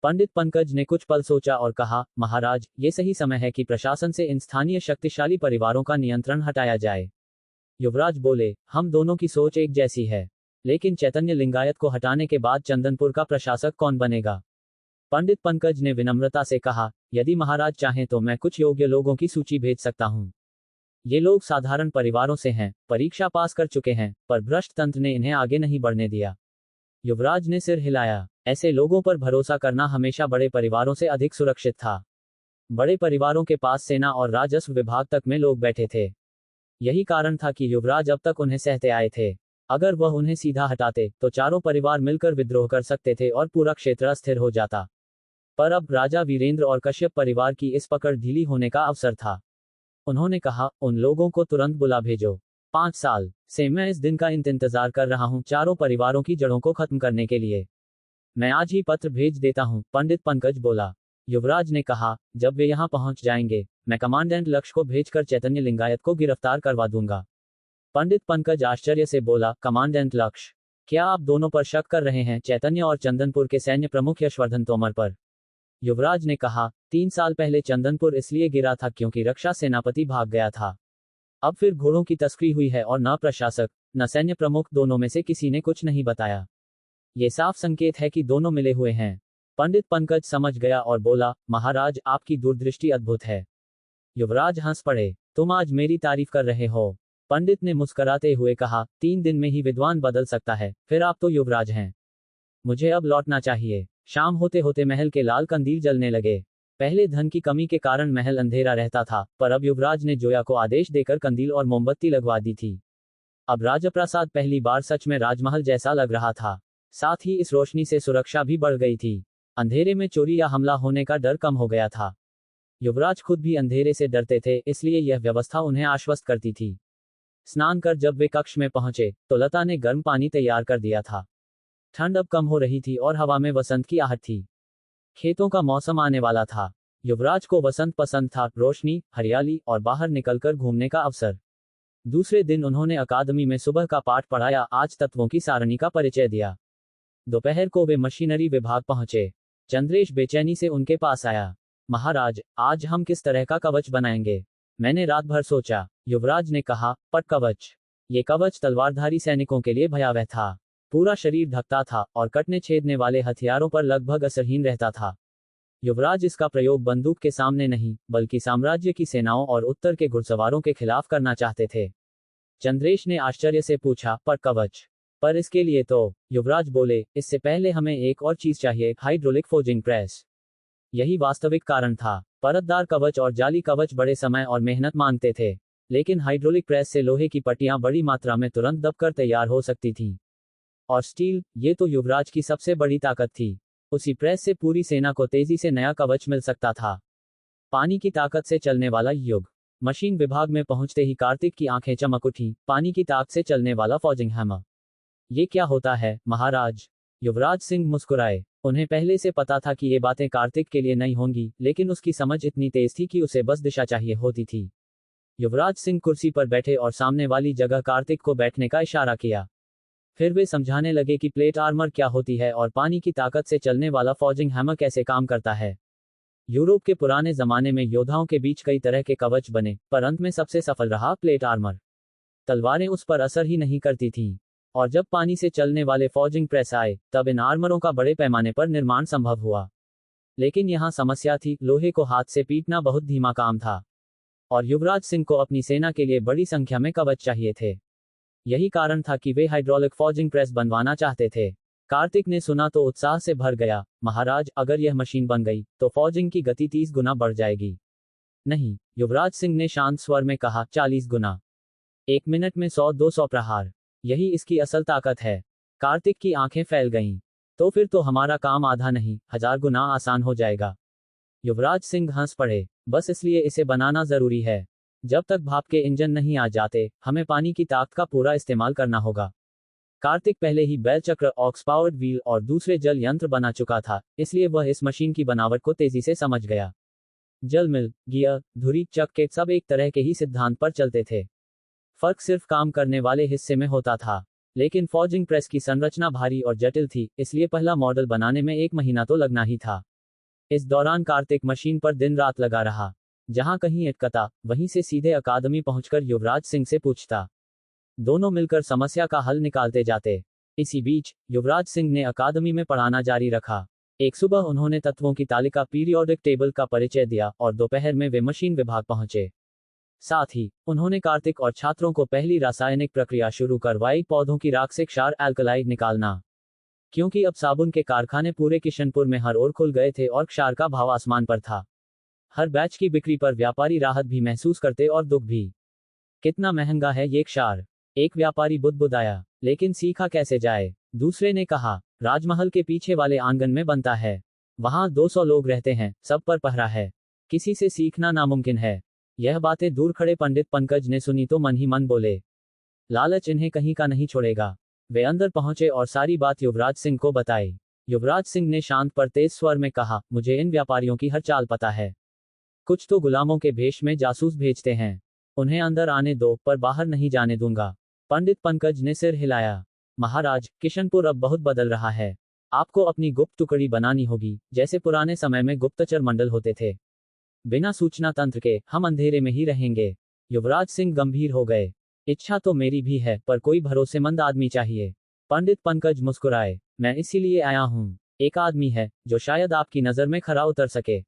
A: पंडित पंकज ने कुछ पल सोचा और कहा, महाराज ये सही समय है कि प्रशासन से इन स्थानीय शक्तिशाली परिवारों का नियंत्रण हटाया जाए। युवराज बोले, हम दोनों की सोच एक जैसी है, लेकिन चैतन्य लिंगायत को हटाने के बाद चंदनपुर का प्रशासक कौन बनेगा? पंडित पंकज ने विनम्रता से कहा, यदि महाराज चाहें तो मैं कुछ योग्य लोगों की सूची भेज सकता हूं। ये लोग साधारण परिवारों से हैं, परीक्षा पास कर चुके हैं, पर भ्रष्ट तंत्र ने इन्हें आगे नहीं बढ़ने दिया। युवराज ने सिर हिलाया। ऐसे लोगों पर भरोसा करना हमेशा बड़े परिवारों से अधिक सुरक्षित था। बड़े परिवारों के पास सेना और राजस्व विभाग तक में लोग बैठे थे। यही कारण था कि युवराज अब तक उन्हें सहते आए थे। अगर वह उन्हें सीधा हटाते तो चारों परिवार मिलकर विद्रोह कर सकते थे और पूरा क्षेत्र अस्थिर हो जाता। पर अब राजा वीरेंद्र और कश्यप परिवार की इस पकड़ ढीली होने का अवसर था। उन्होंने कहा, उन लोगों को तुरंत बुला भेजो। 5 साल से मैं इस दिन का इंतजार कर रहा हूं, चारों परिवारों की जड़ों को खत्म करने के लिए। मैं आज ही पत्र भेज देता हूं, पंडित पंकज बोला। युवराज ने कहा, जब वे यहां पहुंच जाएंगे, मैं कमांडेंट लक्ष्य को भेजकर चैतन्य लिंगायत को गिरफ्तार करवा दूंगा। पंडित पंकज आश्चर्य से बोला, कमांडेंट लक्ष्य? क्या आप दोनों पर शक कर रहे हैं, चैतन्य और चंदनपुर के सैन्य प्रमुख यशवर्धन तोमर पर? युवराज ने कहा, 3 साल पहले चंदनपुर इसलिए गिरा था क्योंकि रक्षा सेनापति भाग गया था। अब फिर घोड़ों की तस्करी हुई है और न प्रशासक न सैन्य प्रमुख, दोनों में से किसी ने कुछ नहीं बताया। ये साफ संकेत है कि दोनों मिले हुए हैं। पंडित पंकज समझ गया और बोला, महाराज आपकी दूरदृष्टि अद्भुत है। युवराज हंस पड़े। तुम आज मेरी तारीफ कर रहे हो? पंडित ने मुस्कुराते हुए कहा, 3 दिन में ही विद्वान बदल सकता है, फिर आप तो युवराज हैं। मुझे अब लौटना चाहिए। शाम होते होते महल के लाल कंदील जलने लगे। पहले धन की कमी के कारण महल अंधेरा रहता था, पर अब युवराज ने जोया को आदेश देकर कंदील और मोमबत्ती लगवा दी थी। अब राजप्रासाद पहली बार सच में राजमहल जैसा लग रहा था। साथ ही इस रोशनी से सुरक्षा भी बढ़ गई थी। अंधेरे में चोरी या हमला होने का डर कम हो गया था। युवराज खुद भी अंधेरे से डरते थे, इसलिए यह व्यवस्था उन्हें आश्वस्त करती थी। स्नान कर जब वे कक्ष में पहुंचे तो लता ने गर्म पानी तैयार कर दिया था। ठंड अब कम हो रही थी और हवा में वसंत की आहट थी। खेतों का मौसम आने वाला था। युवराज को वसंत पसंद था, रोशनी, हरियाली और बाहर निकलकर घूमने का अवसर। दूसरे दिन उन्होंने अकादमी में सुबह का पाठ पढ़ाया, आज तत्वों की सारणी का परिचय दिया। दोपहर को वे मशीनरी विभाग पहुंचे। चंद्रेश बेचैनी से उनके पास आया। महाराज, आज हम किस तरह का कवच बनाएंगे? मैंने रात भर सोचा। युवराज ने कहा, पट कवच। ये कवच तलवारधारी सैनिकों के लिए भयावह था। पूरा शरीर ढकता था और कटने छेदने वाले हथियारों पर लगभग असरहीन रहता था। युवराज इसका प्रयोग बंदूक के सामने नहीं, बल्कि साम्राज्य की सेनाओं और उत्तर के घुड़सवारों के खिलाफ करना चाहते थे। चंद्रेश ने आश्चर्य से पूछा, पर कवच? पर इसके लिए तो, युवराज बोले, इससे पहले हमें एक और चीज चाहिए, हाइड्रोलिक फोर्जिंग प्रेस। यही वास्तविक कारण था। परतदार कवच और जाली कवच बड़े समय और मेहनत मांगते थे, लेकिन हाइड्रोलिक प्रेस से लोहे की पट्टियां बड़ी मात्रा में तुरंत दबकर तैयार हो सकती थीं। और स्टील, ये तो युवराज की सबसे बड़ी ताकत थी। उसी प्रेस से पूरी सेना को तेजी से नया कवच मिल सकता था। पानी की ताकत से चलने वाला युग। मशीन विभाग में पहुंचते ही कार्तिक की आंखें चमक उठी। पानी की ताकत से चलने वाला फॉर्जिंग हैमर। ये क्या होता है, महाराज? युवराज सिंह मुस्कुराए। उन्हें पहले से पता था कि ये बातें कार्तिक के लिए नहीं होंगी, लेकिन उसकी समझ इतनी तेज थी कि उसे बस दिशा चाहिए होती थी। युवराज सिंह कुर्सी पर बैठे और सामने वाली जगह कार्तिक को बैठने का इशारा किया। फिर वे समझाने लगे कि प्लेट आर्मर क्या होती है और पानी की ताकत से चलने वाला फॉर्जिंग हैमर कैसे काम करता है। यूरोप के पुराने जमाने में योद्धाओं के बीच कई तरह के कवच बने, पर अंत में सबसे सफल रहा प्लेट आर्मर। तलवारें उस पर असर ही नहीं करती थीं। और जब पानी से चलने वाले फॉर्जिंग प्रेस आए, तब इन आर्मरों का बड़े पैमाने पर निर्माण संभव हुआ। लेकिन यहाँ समस्या थी, लोहे को हाथ से पीटना बहुत धीमा काम था। और युवराज सिंह को अपनी सेना के लिए बड़ी संख्या में कवच चाहिए थे। यही कारण था कि वे हाइड्रोलिक फॉर्जिंग प्रेस बनवाना चाहते थे। कार्तिक ने सुना तो उत्साह से भर गया। महाराज, अगर यह मशीन बन गई तो फॉर्जिंग की गति 30 गुना बढ़ जाएगी। नहीं, युवराज सिंह ने शांत स्वर में कहा, 40 गुना। 1 मिनट में 100-200 प्रहार। यही इसकी असल ताकत है। कार्तिक की आंखें फैल गईं। तो फिर तो हमारा काम आधा नहीं, 1000 गुना आसान हो जाएगा। युवराज सिंह हंस पड़े। बस इसलिए इसे बनाना जरूरी है। जब तक भाप के इंजन नहीं आ जाते, हमें पानी की ताकत का पूरा इस्तेमाल करना होगा। कार्तिक पहले ही बैल चक्र, ऑक्स पावर्ड व्हील और दूसरे जल यंत्र बना चुका था, इसलिए वह इस मशीन की बनावट को तेजी से समझ गया। जल मिल, गियर, धुरी, चक्के सब एक तरह के ही सिद्धांत पर चलते थे। फर्क सिर्फ काम करने वाले हिस्से में होता था। लेकिन फॉर्जिंग प्रेस की संरचना भारी और जटिल थी, इसलिए पहला मॉडल बनाने में 1 महीना तो लगना ही था। इस दौरान कार्तिक मशीन पर दिन रात लगा रहा। जहां कहीं अटकता, वहीं से सीधे अकादमी पहुंचकर युवराज सिंह से पूछता। दोनों मिलकर समस्या का हल निकालते जाते। इसी बीच युवराज सिंह ने अकादमी में पढ़ाना जारी रखा। एक सुबह उन्होंने तत्वों की तालिका, पीरियोडिक टेबल का परिचय दिया और दोपहर में वे मशीन विभाग पहुंचे। साथ ही उन्होंने कार्तिक और छात्रों को पहली रासायनिक प्रक्रिया शुरू करवाई, पौधों की राख से क्षार एल्कलाइड निकालना। क्योंकि अब साबुन के कारखाने पूरे किशनपुर में हर ओर खुल गए थे और क्षार का भाव आसमान पर था। हर बैच की बिक्री पर व्यापारी राहत भी महसूस करते और दुख भी। कितना महंगा है ये क्षार, एक व्यापारी बुदबुदाया। लेकिन सीखा कैसे जाए, दूसरे ने कहा। राजमहल के पीछे वाले आंगन में बनता है। वहां 200 लोग रहते हैं, सब पर पहरा है। किसी से सीखना नामुमकिन है। यह बातें दूर खड़े पंडित पंकज ने सुनी तो मन ही मन बोले, लालच इन्हें कहीं का नहीं छोड़ेगा। वे अंदर पहुंचे और सारी बात युवराज सिंह को बताई। युवराज सिंह ने शांत पर तेज स्वर में कहा, मुझे इन व्यापारियों की हर चाल पता है। कुछ तो गुलामों के भेष में जासूस भेजते हैं। उन्हें अंदर आने दो, पर बाहर नहीं जाने दूंगा। पंडित पंकज ने सिर हिलाया। महाराज, किशनपुर अब बहुत बदल रहा है। आपको अपनी गुप्त टुकड़ी बनानी होगी, जैसे पुराने समय में गुप्तचर मंडल होते थे। बिना सूचना तंत्र के हम अंधेरे में ही रहेंगे। युवराज सिंह गंभीर हो गए। इच्छा तो मेरी भी है, पर कोई भरोसेमंद आदमी चाहिए। पंडित पंकज मुस्कुराए। मैं इसीलिए आया हूं। एक आदमी है जो शायद आपकी नजर में खरा उतर सके।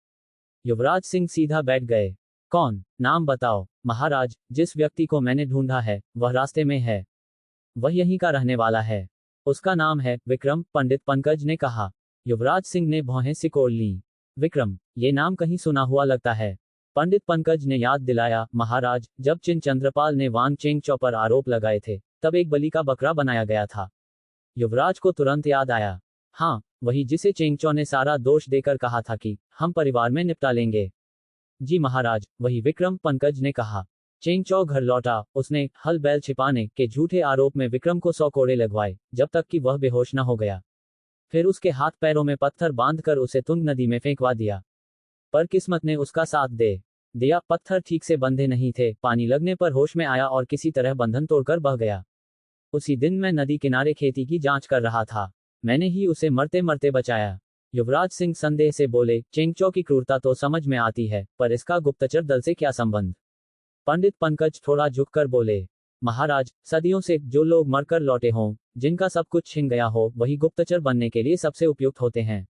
A: युवराज सिंह सीधा बैठ गए। कौन? नाम बताओ। महाराज, जिस व्यक्ति को मैंने ढूंढा है वह रास्ते में है। वह यहीं का रहने वाला है। उसका नाम है विक्रम, पंडित पंकज ने कहा। युवराज सिंह ने भौहें सिकोड़ लीं। विक्रम, ये नाम कहीं सुना हुआ लगता है। पंडित पंकज ने याद दिलाया, महाराज, जब चिन चंद्रपाल ने वांग चेंगचो पर आरोप लगाए थे, तब एक बलि का बकरा बनाया गया था। युवराज को तुरंत याद आया। हाँ, वही जिसे चेंगचो ने सारा दोष देकर कहा था कि हम परिवार में निपटा लेंगे। जी महाराज, वही विक्रम, पंकज ने कहा। चेंगचो घर लौटा। उसने हल बैल छिपाने के झूठे आरोप में विक्रम को 100 कोड़े लगवाए, जब तक कि वह बेहोश न हो गया। फिर उसके हाथ पैरों में पत्थर बांधकर उसे तुंग नदी में फेंकवा दिया। पर किस्मत ने उसका साथ दे दिया। पत्थर ठीक से बंधे नहीं थे। पानी लगने पर होश में आया और किसी तरह बंधन तोड़कर बह गया। उसी दिन मैं नदी किनारे खेती की जांच कर रहा था। मैंने ही उसे मरते मरते बचाया। युवराज सिंह संदेह से बोले, चेंगचो की क्रूरता तो समझ में आती है, पर इसका गुप्तचर दल से क्या संबंध? पंडित पंकज थोड़ा झुककर बोले, महाराज, सदियों से जो लोग मरकर लौटे हों, जिनका सब कुछ छिन गया हो, वही गुप्तचर बनने के लिए सबसे उपयुक्त होते हैं।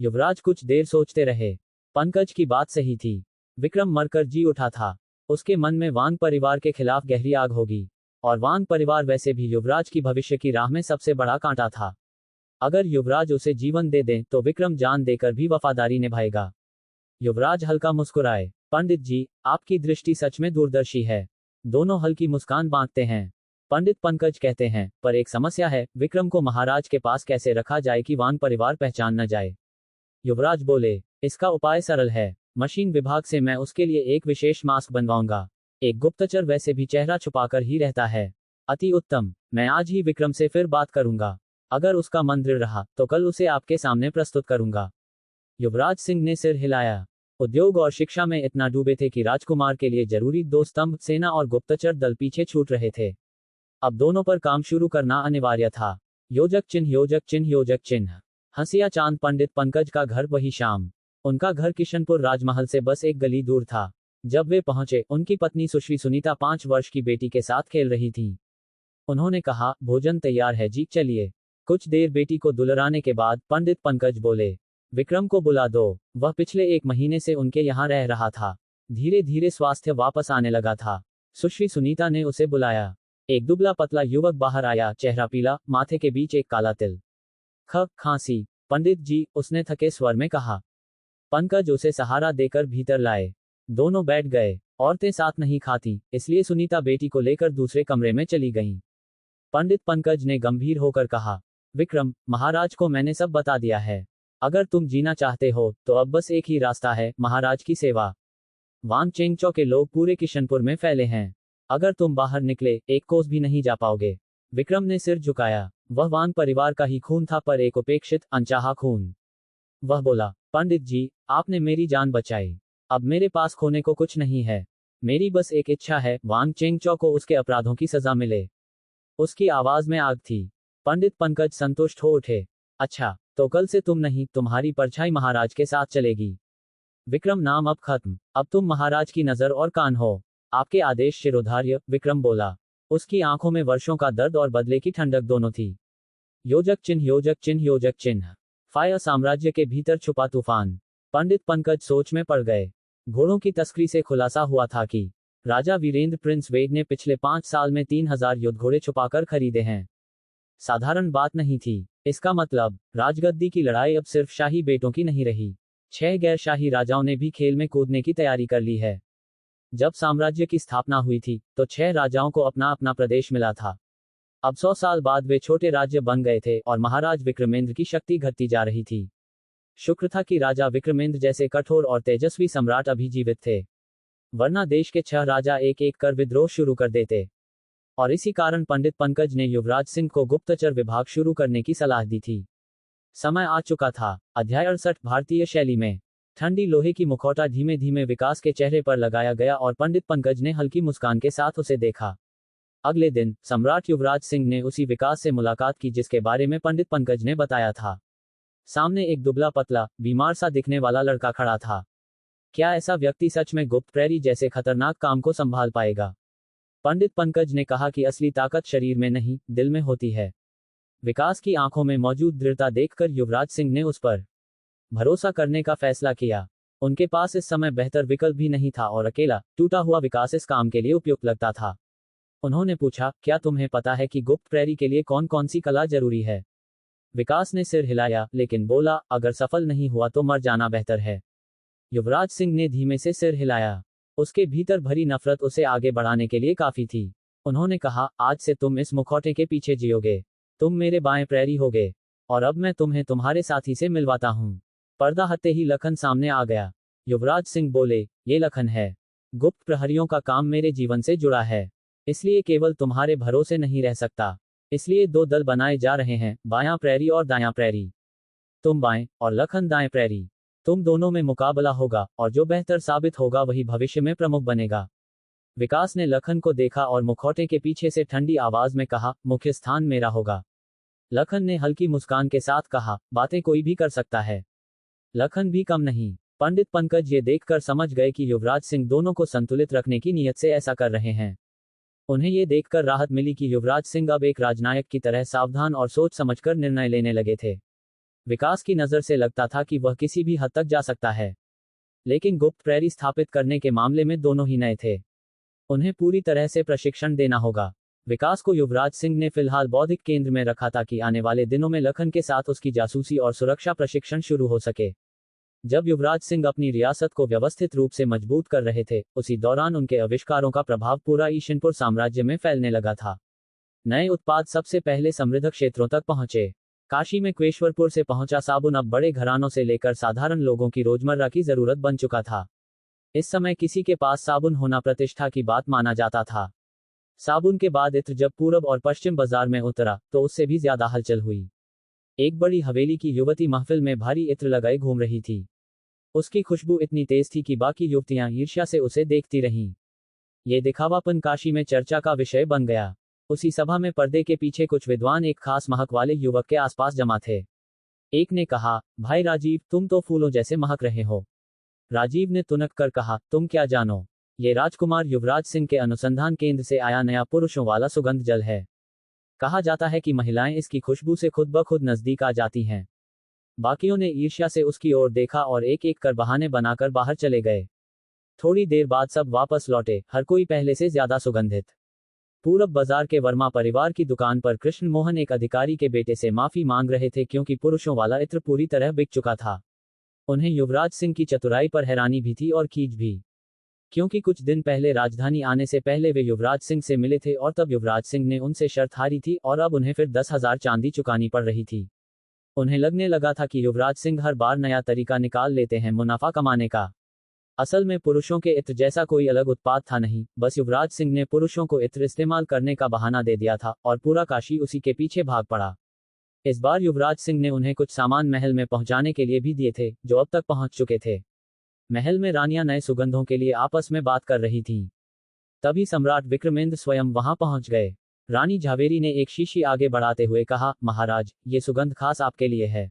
A: युवराज कुछ देर सोचते रहे। पंकज की बात सही थी। विक्रम मरकर जी उठा था। उसके मन में वांग परिवार के खिलाफ गहरी आग होगी। और वांग परिवार वैसे भी युवराज की भविष्य की राह में सबसे बड़ा कांटा था। अगर युवराज उसे जीवन दे दें तो विक्रम जान देकर भी वफादारी निभाएगा। युवराज हल्का मुस्कुराए। पंडित जी, आपकी दृष्टि सच में दूरदर्शी है। दोनों हल्की मुस्कान बांटते हैं। पंडित पंकज कहते हैं, पर एक समस्या है, विक्रम को महाराज के पास कैसे रखा जाए कि वांग परिवार पहचान न जाए? युवराज बोले, इसका उपाय सरल है। मशीन विभाग से मैं उसके लिए एक विशेष मास्क बनवाऊंगा। एक गुप्तचर वैसे भी चेहरा छुपाकर ही रहता है। अति उत्तम। मैं आज ही विक्रम से फिर बात करूंगा। अगर उसका मन दृढ़ रहा तो कल उसे आपके सामने प्रस्तुत करूंगा। युवराज सिंह ने सिर हिलाया। उद्योग और शिक्षा में इतना डूबे थे कि राजकुमार के लिए जरूरी 2 स्तंभ, सेना और गुप्तचर दल, पीछे छूट रहे थे। अब दोनों पर काम शुरू करना अनिवार्य था। योजक चिन्ह, योजक चिन्ह, योजक चिन्ह। हंसिया चांद पंडित पंकज का घर वही शाम। उनका घर किशनपुर राजमहल से बस एक गली दूर था। जब वे पहुंचे, उनकी पत्नी सुश्री सुनीता 5 वर्ष की बेटी के साथ खेल रही थी। उन्होंने कहा, भोजन तैयार है जी, चलिए। कुछ देर बेटी को दुलराने के बाद पंडित पंकज बोले, विक्रम को बुला दो। वह पिछले 1 महीने से उनके यहाँ रह रहा था। धीरे धीरे स्वास्थ्य वापस आने लगा था। सुश्री सुनीता ने उसे बुलाया। एक दुबला पतला युवक बाहर आया, चेहरा पीला, माथे के बीच एक काला तिल। खांसी। पंडित जी, उसने थके स्वर में कहा। पंकज उसे सहारा देकर भीतर लाए। दोनों बैठ गए। औरतें साथ नहीं खाती, इसलिए सुनीता बेटी को लेकर दूसरे कमरे में चली गईं। पंडित पंकज ने गंभीर होकर कहा, विक्रम, महाराज को मैंने सब बता दिया है। अगर तुम जीना चाहते हो तो अब बस एक ही रास्ता है, महाराज की सेवा। वांग चेंगचो के लोग पूरे किशनपुर में फैले हैं। अगर तुम बाहर निकले, 1 कोस भी नहीं जा पाओगे। विक्रम ने सिर झुकाया। वह वांग परिवार का ही खून था, पर एक उपेक्षित, अनचाहा खून। वह बोला, पंडित जी, आपने मेरी जान बचाई। अब मेरे पास खोने को कुछ नहीं है। मेरी बस एक इच्छा है, वांग चेंगचो को उसके अपराधों की सजा मिले। उसकी आवाज में आग थी। पंडित पंकज संतुष्ट हो उठे। अच्छा, तो कल से तुम नहीं, तुम्हारी परछाई महाराज के साथ चलेगी। विक्रम नाम अब खत्म। अब तुम महाराज की नजर और कान हो। आपके आदेश शिरोधार्य, विक्रम बोला। उसकी आंखों में वर्षों का दर्द और बदले की ठंडक दोनों थी। योजक चिन्ह, योजक चिन्ह, योजक चिन्ह। फायर साम्राज्य के भीतर छुपा तूफान। पंडित पंकज सोच में पड़ गए। घोड़ों की तस्करी से खुलासा हुआ था कि राजा वीरेंद्र प्रिंस वेग ने पिछले 5 साल में 3000 युद्ध घोड़े छुपाकर खरीदे हैं। साधारण बात नहीं थी। इसका मतलब राजगद्दी की लड़ाई अब सिर्फ शाही बेटों की नहीं रही। 6 गैर शाही राजाओं ने भी खेल में कूदने की तैयारी कर ली है। जब साम्राज्य की स्थापना हुई थी तो 6 राजाओं को अपना अपना प्रदेश मिला था। अब 100 साल बाद वे छोटे राज्य बन गए थे और महाराज विक्रमेंद्र की शक्ति घटती जा रही थी। शुक्र था कि राजा विक्रमेंद्र जैसे कठोर और तेजस्वी सम्राट अभी जीवित थे, वरना देश के 6 राजा एक एक कर विद्रोह शुरू कर देते। और इसी कारण पंडित पंकज ने युवराज सिंह को गुप्तचर विभाग शुरू करने की सलाह दी थी। समय आ चुका था। अध्याय 68 भारतीय शैली में। ठंडी लोहे की मुखौटा धीमे धीमे विकास के चेहरे पर लगाया गया और पंडित पंकज ने हल्की मुस्कान के साथ उसे देखा। अगले दिन सम्राट युवराज सिंह ने उसी विकास से मुलाकात की जिसके बारे में पंडित पंकज ने बताया था। सामने एक दुबला पतला बीमार सा दिखने वाला लड़का खड़ा था। क्या ऐसा व्यक्ति सच में गुप्त प्रहरी जैसे खतरनाक काम को संभाल पाएगा? पंडित पंकज ने कहा कि असली ताकत शरीर में नहीं, दिल में होती है। विकास की आंखों में मौजूद दृढ़ता देखकर युवराज सिंह ने उस पर भरोसा करने का फैसला किया। उनके पास इस समय बेहतर विकल्प भी नहीं था और अकेला टूटा हुआ विकास इस काम के लिए उपयुक्त लगता था। उन्होंने पूछा, क्या तुम्हें पता है कि गुप्त प्रहरी के लिए कौन कौन सी कला जरूरी है? विकास ने सिर हिलाया, लेकिन बोला, अगर सफल नहीं हुआ तो मर जाना बेहतर है। युवराज सिंह ने धीमे से सिर हिलाया। उसके भीतर भरी नफरत उसे आगे बढ़ाने के लिए काफी थी। उन्होंने कहा, आज से तुम इस मुखौटे के पीछे जियोगे। तुम मेरे बाएं प्रहरी होगे और अब मैं तुम्हें तुम्हारे साथी से मिलवाता हूँ। पर्दा हटते ही लखन सामने आ गया। युवराज सिंह बोले, ये लखन है। गुप्त प्रहरियों का काम मेरे जीवन से जुड़ा है, इसलिए केवल तुम्हारे भरोसे नहीं रह सकता। इसलिए 2 दल बनाए जा रहे हैं, बायां प्रहरी और दायां प्रहरी। तुम बाएं और लखन दाएं प्रहरी। तुम दोनों में मुकाबला होगा और जो बेहतर साबित होगा वही भविष्य में प्रमुख बनेगा। विकास ने लखन को देखा और मुखौटे के पीछे से ठंडी आवाज में कहा, मुख्य स्थान मेरा होगा। लखन ने हल्की मुस्कान के साथ कहा, बातें कोई भी कर सकता है, लखन भी कम नहीं। पंडित पंकज ये देखकर समझ गए कि युवराज सिंह दोनों को संतुलित रखने की नीयत से ऐसा कर रहे हैं। उन्हें ये देखकर राहत मिली कि युवराज सिंह अब एक राजनायक की तरह सावधान और सोच समझकर निर्णय लेने लगे थे। विकास की नजर से लगता था कि वह किसी भी हद तक जा सकता है, लेकिन गुप्त प्रहरी स्थापित करने के मामले में दोनों ही नए थे। उन्हें पूरी तरह से प्रशिक्षण देना होगा। विकास को युवराज सिंह ने फिलहाल बौद्धिक केंद्र में रखा ताकि आने वाले दिनों में लखन के साथ उसकी जासूसी और सुरक्षा प्रशिक्षण शुरू हो सके। जब युवराज सिंह अपनी रियासत को व्यवस्थित रूप से मजबूत कर रहे थे, उसी दौरान उनके आविष्कारों का प्रभाव पूरा ईशनपुर साम्राज्य में फैलने लगा था। नए उत्पाद सबसे पहले समृद्ध क्षेत्रों तक पहुंचे। काशी में क्वेश्वरपुर से पहुंचा साबुन अब बड़े घरानों से लेकर साधारण लोगों की रोजमर्रा की जरूरत बन चुका था। इस समय किसी के पास साबुन होना प्रतिष्ठा की बात माना जाता था। साबुन के बाद इत्र जब पूरब और पश्चिम बाजार में उतरा तो उससे भी ज्यादा हलचल हुई। एक बड़ी हवेली की युवती महफिल में भारी इत्र लगाए घूम रही थी। उसकी खुशबू इतनी तेज थी कि बाकी युवतियां ईर्ष्या से उसे देखती रहीं। ये दिखावापन काशी में चर्चा का विषय बन गया। उसी सभा में पर्दे के पीछे कुछ विद्वान एक खास महक वाले युवक के आसपास जमा थे। एक ने कहा, भाई राजीव, तुम तो फूलों जैसे महक रहे हो। राजीव ने तुनक कर कहा, तुम क्या जानो, ये राजकुमार युवराज सिंह के अनुसंधान केंद्र से आया नया पुरुषों वाला सुगंध जल है। कहा जाता है कि महिलाएं इसकी खुशबू से खुद ब खुद नजदीक आ जाती हैं। बाकियों ने ईर्ष्या से उसकी ओर देखा और एक एक कर बहाने बनाकर बाहर चले गए। थोड़ी देर बाद सब वापस लौटे, हर कोई पहले से ज्यादा सुगंधित। पूरब बाजार के वर्मा परिवार की दुकान पर कृष्ण मोहन एक अधिकारी के बेटे से माफी मांग रहे थे क्योंकि पुरुषों वाला इत्र पूरी तरह बिक चुका था। उन्हें युवराज सिंह की चतुराई पर हैरानी भी थी और खींच भी, क्योंकि कुछ दिन पहले राजधानी आने से पहले वे युवराज सिंह से मिले थे और तब युवराज सिंह ने उनसे शर्त हारी थी और अब उन्हें फिर 10,000 चांदी चुकानी पड़ रही थी। उन्हें लगने लगा था कि युवराज सिंह हर बार नया तरीका निकाल लेते हैं मुनाफा कमाने का। असल में पुरुषों के इत्र जैसा कोई अलग उत्पाद था नहीं, बस युवराज सिंह ने पुरुषों को इत्र इस्तेमाल करने का बहाना दे दिया था और पूरा काशी उसी के पीछे भाग पड़ा। इस बार युवराज सिंह ने उन्हें कुछ सामान महल में पहुंचाने के लिए भी दिए थे जो अब तक पहुंच चुके थे। महल में रानियां नए सुगंधों के लिए आपस में बात कर रही थीं। तभी सम्राट विक्रमेंद्र स्वयं वहां पहुंच गए। रानी झावेरी ने एक शीशी आगे बढ़ाते हुए कहा, महाराज, ये सुगंध खास आपके लिए है,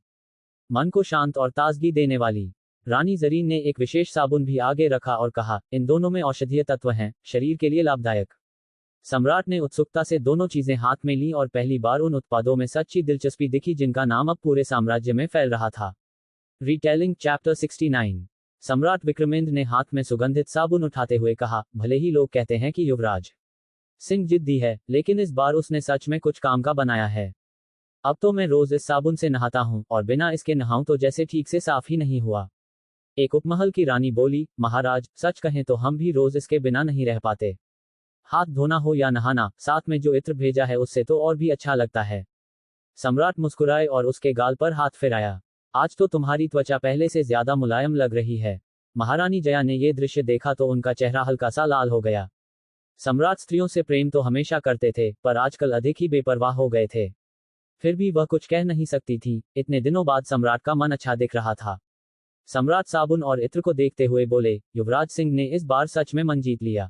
A: मन को शांत और ताजगी देने वाली। रानी जरीन ने एक विशेष साबुन भी आगे रखा और कहा, इन दोनों में औषधीय तत्व हैं, शरीर के लिए लाभदायक। सम्राट ने उत्सुकता से दोनों चीजें हाथ में लीं और पहली बार उन उत्पादों में सच्ची दिलचस्पी दिखी जिनका नाम अब पूरे साम्राज्य में फैल रहा था। Retelling chapter 69। सम्राट विक्रमेंद्र ने हाथ में सुगंधित साबुन उठाते हुए कहा, भले ही लोग कहते हैं कि युवराज सिंह जिद्दी है, लेकिन इस बार उसने सच में कुछ काम का बनाया है। अब तो मैं रोज इस साबुन से नहाता हूँ, और बिना इसके नहाऊं तो जैसे ठीक से साफ ही नहीं हुआ। एक उपमहल की रानी बोली, महाराज, सच कहें तो हम भी रोज इसके बिना नहीं रह पाते। हाथ धोना हो या नहाना, साथ में जो इत्र भेजा है उससे तो और भी अच्छा लगता है। सम्राट मुस्कुराए और उसके गाल पर हाथ फिराया। आज तो तुम्हारी त्वचा पहले से ज्यादा मुलायम लग रही है। महारानी जया ने ये दृश्य देखा तो उनका चेहरा हल्का सा लाल हो गया। सम्राट स्त्रियों से प्रेम तो हमेशा करते थे, पर आजकल अधिक ही बेपरवाह हो गए थे। फिर भी वह कुछ कह नहीं सकती थी, इतने दिनों बाद सम्राट का मन अच्छा दिख रहा था। सम्राट साबुन और इत्र को देखते हुए बोले, युवराज सिंह ने इस बार सच में मन जीत लिया।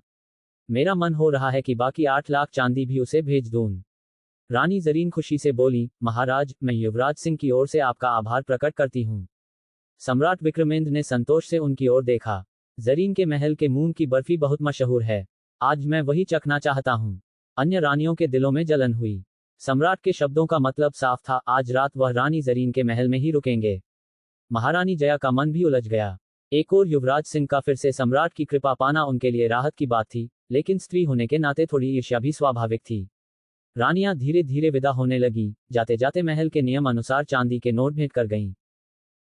A: मेरा मन हो रहा है कि बाकी 8 लाख चांदी भी उसे भेज दूं। रानी जरीन खुशी से बोली, महाराज, मैं युवराज सिंह की ओर से आपका आभार प्रकट करती हूँ। सम्राट विक्रमेंद्र ने संतोष से उनकी ओर देखा। जरीन के महल के मूंग की बर्फी बहुत मशहूर है। आज मैं वही चखना चाहता हूँ। अन्य रानियों के दिलों में जलन हुई। सम्राट के शब्दों का मतलब साफ था, आज रात वह रानी जरीन के महल में ही रुकेंगे। महारानी जया का मन भी उलझ गया। एक और युवराज सिंह का फिर से सम्राट की कृपा पाना उनके लिए राहत की बात थी, लेकिन स्त्री होने के नाते थोड़ी ईर्ष्या भी स्वाभाविक थी। रानियां धीरे धीरे विदा होने लगी, जाते जाते महल के नियम अनुसार चांदी के नोट भेंट कर गईं।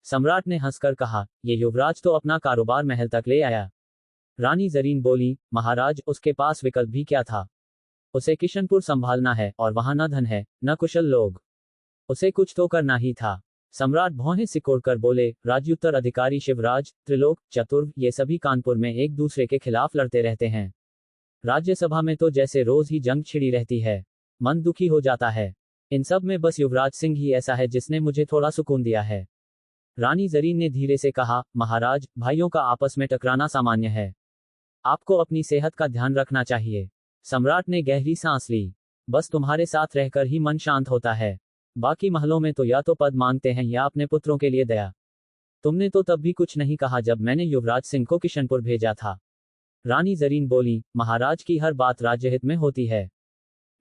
A: सम्राट ने हंसकर कहा, ये युवराज तो अपना कारोबार महल तक ले आया। रानी जरीन बोली, महाराज, उसके पास विकल्प भी क्या था। उसे किशनपुर संभालना है, और वहां न धन है, न कुशल लोग। उसे कुछ तो करना ही था। सम्राट भौहें सिकोड़कर बोले, राज्योत्तर अधिकारी शिवराज, त्रिलोक, चतुर्भ, ये सभी कानपुर में एक दूसरे के खिलाफ लड़ते रहते हैं। राज्यसभा में तो जैसे रोज ही जंग छिड़ी रहती है। मन दुखी हो जाता है। इन सब में बस युवराज सिंह ही ऐसा है जिसने मुझे थोड़ा सुकून दिया है। रानी जरीन ने धीरे से कहा, महाराज, भाइयों का आपस में टकराना सामान्य है। आपको अपनी सेहत का ध्यान रखना चाहिए। सम्राट ने गहरी सांस ली। बस तुम्हारे साथ रहकर ही मन शांत होता है। बाकी महलों में तो या तो पद मांगते हैं या अपने पुत्रों के लिए दया। तुमने तो तब भी कुछ नहीं कहा जब मैंने युवराज सिंह को किशनपुर भेजा था। रानी जरीन बोली, महाराज की हर बात राज्यहित में होती है।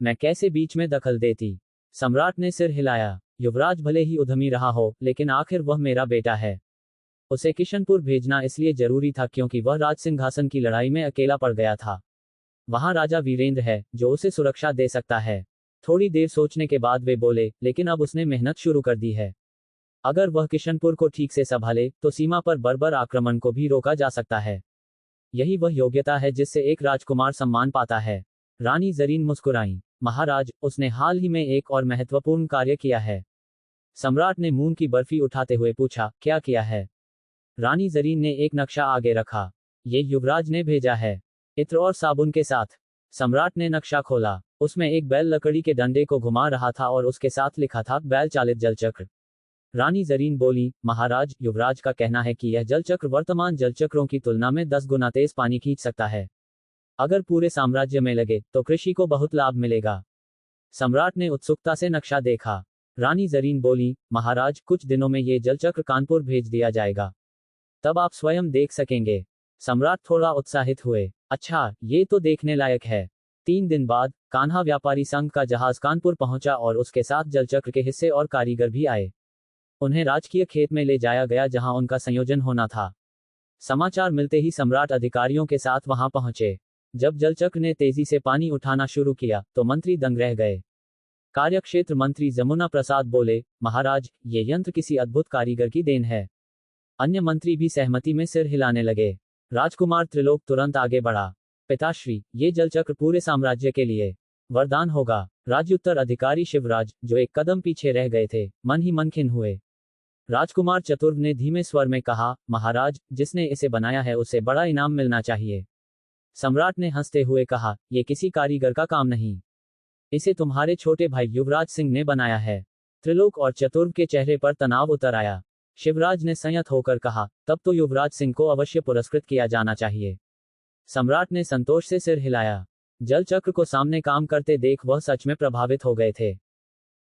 A: मैं कैसे बीच में दखल देती। सम्राट ने सिर हिलाया। युवराज भले ही उद्यमी रहा हो, लेकिन आखिर वह मेरा बेटा है। उसे किशनपुर भेजना इसलिए जरूरी था क्योंकि वह राज सिंहासन की लड़ाई में अकेला पड़ गया था। वहां राजा वीरेंद्र है जो उसे सुरक्षा दे सकता है। थोड़ी देर सोचने के बाद वे बोले, लेकिन अब उसने मेहनत शुरू कर दी है। अगर वह किशनपुर को ठीक से संभाले तो सीमा पर बर्बर आक्रमण को भी रोका जा सकता है। यही वह योग्यता है जिससे एक राजकुमार सम्मान पाता है। रानी जरीन मुस्कुराई। महाराज, उसने हाल ही में एक और महत्वपूर्ण कार्य किया है। सम्राट ने मूंग की बर्फी उठाते हुए पूछा, क्या किया है। रानी जरीन ने एक नक्शा आगे रखा। ये युवराज ने भेजा है, इत्र और साबुन के साथ। सम्राट ने नक्शा खोला। उसमें एक बैल लकड़ी के डंडे को घुमा रहा था और उसके साथ लिखा था, बैल चालित जलचक्र। रानी जरीन बोली, महाराज, युवराज का कहना है कि यह जलचक्र वर्तमान जलचक्रों की तुलना में 10 गुना तेज पानी खींच सकता है। अगर पूरे साम्राज्य में लगे तो कृषि को बहुत लाभ मिलेगा। सम्राट ने उत्सुकता से नक्शा देखा। रानी जरीन बोली, महाराज, कुछ दिनों में ये जलचक्र कानपुर भेज दिया जाएगा। तब आप स्वयं देख सकेंगे। सम्राट थोड़ा उत्साहित हुए। अच्छा, ये तो देखने लायक है। 3 दिन बाद कान्हा व्यापारी संघ का जहाज कानपुर पहुंचा और उसके साथ जलचक्र के हिस्से और कारीगर भी आए। उन्हें राजकीय खेत में ले जाया गया जहां उनका संयोजन होना था। समाचार मिलते ही सम्राट अधिकारियों के साथ वहां पहुंचे। जब जलचक्र ने तेजी से पानी उठाना शुरू किया तो मंत्री दंग रह गए। कार्यक्षेत्र मंत्री जमुना प्रसाद बोले, महाराज, ये यंत्र किसी अद्भुत कारीगर की देन है। अन्य मंत्री भी सहमति में सिर हिलाने लगे। राजकुमार त्रिलोक तुरंत आगे बढ़ा। पिताश्री, ये जलचक्र पूरे साम्राज्य के लिए वरदान होगा। राज्योत्तर अधिकारी शिवराज, जो एक कदम पीछे रह गए थे, मन ही मन खिन्न हुए। राजकुमार चतुर्भ ने धीमे स्वर में कहा, महाराज, जिसने इसे बनाया है उसे बड़ा इनाम मिलना चाहिए। सम्राट ने हंसते हुए कहा, ये किसी कारीगर का काम नहीं। इसे तुम्हारे छोटे भाई युवराज सिंह ने बनाया है। त्रिलोक और चतुर्भ के चेहरे पर तनाव उतर आया। शिवराज ने संयत होकर कहा, तब तो युवराज सिंह को अवश्य पुरस्कृत किया जाना चाहिए। सम्राट ने संतोष से सिर हिलाया। जलचक्र को सामने काम करते देख वह सच में प्रभावित हो गए थे।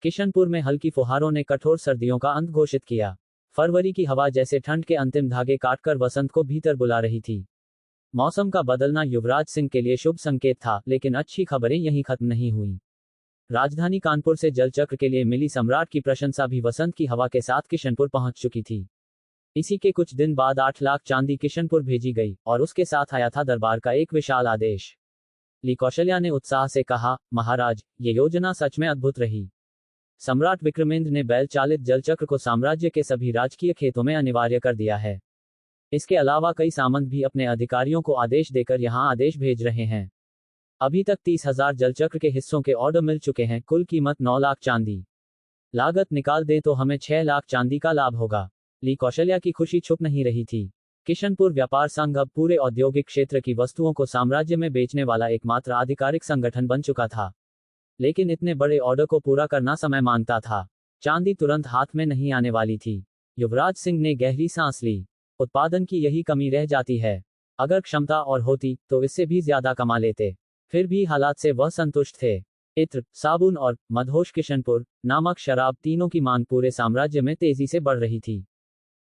A: किशनपुर में हल्की फुहारों ने कठोर सर्दियों का अंत घोषित किया। फरवरी की हवा जैसे ठंड के अंतिम धागे काटकर वसंत को भीतर बुला रही थी। मौसम का बदलना युवराज सिंह के लिए शुभ संकेत था, लेकिन अच्छी खबरें यहीं खत्म नहीं हुई। राजधानी कानपुर से जलचक्र के लिए मिली सम्राट की प्रशंसा भी वसंत की हवा के साथ किशनपुर पहुंच चुकी थी। इसी के कुछ दिन बाद 8 लाख चांदी किशनपुर भेजी गई और उसके साथ आया था दरबार का एक विशाल आदेश। ली कौशल्या ने उत्साह से कहा, महाराज, ये योजना सच में अद्भुत रही। सम्राट विक्रमेंद्र ने बैल चालित जलचक्र को साम्राज्य के सभी राजकीय खेतों में अनिवार्य कर दिया है। इसके अलावा कई सामंत भी अपने अधिकारियों को आदेश देकर यहां आदेश भेज रहे हैं। अभी तक 30,000 जलचक्र के हिस्सों के ऑर्डर मिल चुके हैं। कुल कीमत 9 लाख चांदी। लागत निकाल दें तो हमें 6 लाख चांदी का लाभ होगा। ली कौशल्या की खुशी छुप नहीं रही थी। किशनपुर व्यापार संघ अब पूरे औद्योगिक क्षेत्र की वस्तुओं को साम्राज्य में बेचने वाला एकमात्र आधिकारिक संगठन बन चुका था। लेकिन इतने बड़े ऑर्डर को पूरा करना समय मांगता था। चांदी तुरंत हाथ में नहीं आने वाली थी। युवराज सिंह ने गहरी सांस ली। उत्पादन की यही कमी रह जाती है। अगर क्षमता और होती तो इससे भी ज्यादा कमा लेते। फिर भी हालात से वह संतुष्ट थे। इत्र, साबुन और मदहोश किशनपुर नामक शराब तीनों की मांग पूरे साम्राज्य में तेजी से बढ़ रही थी।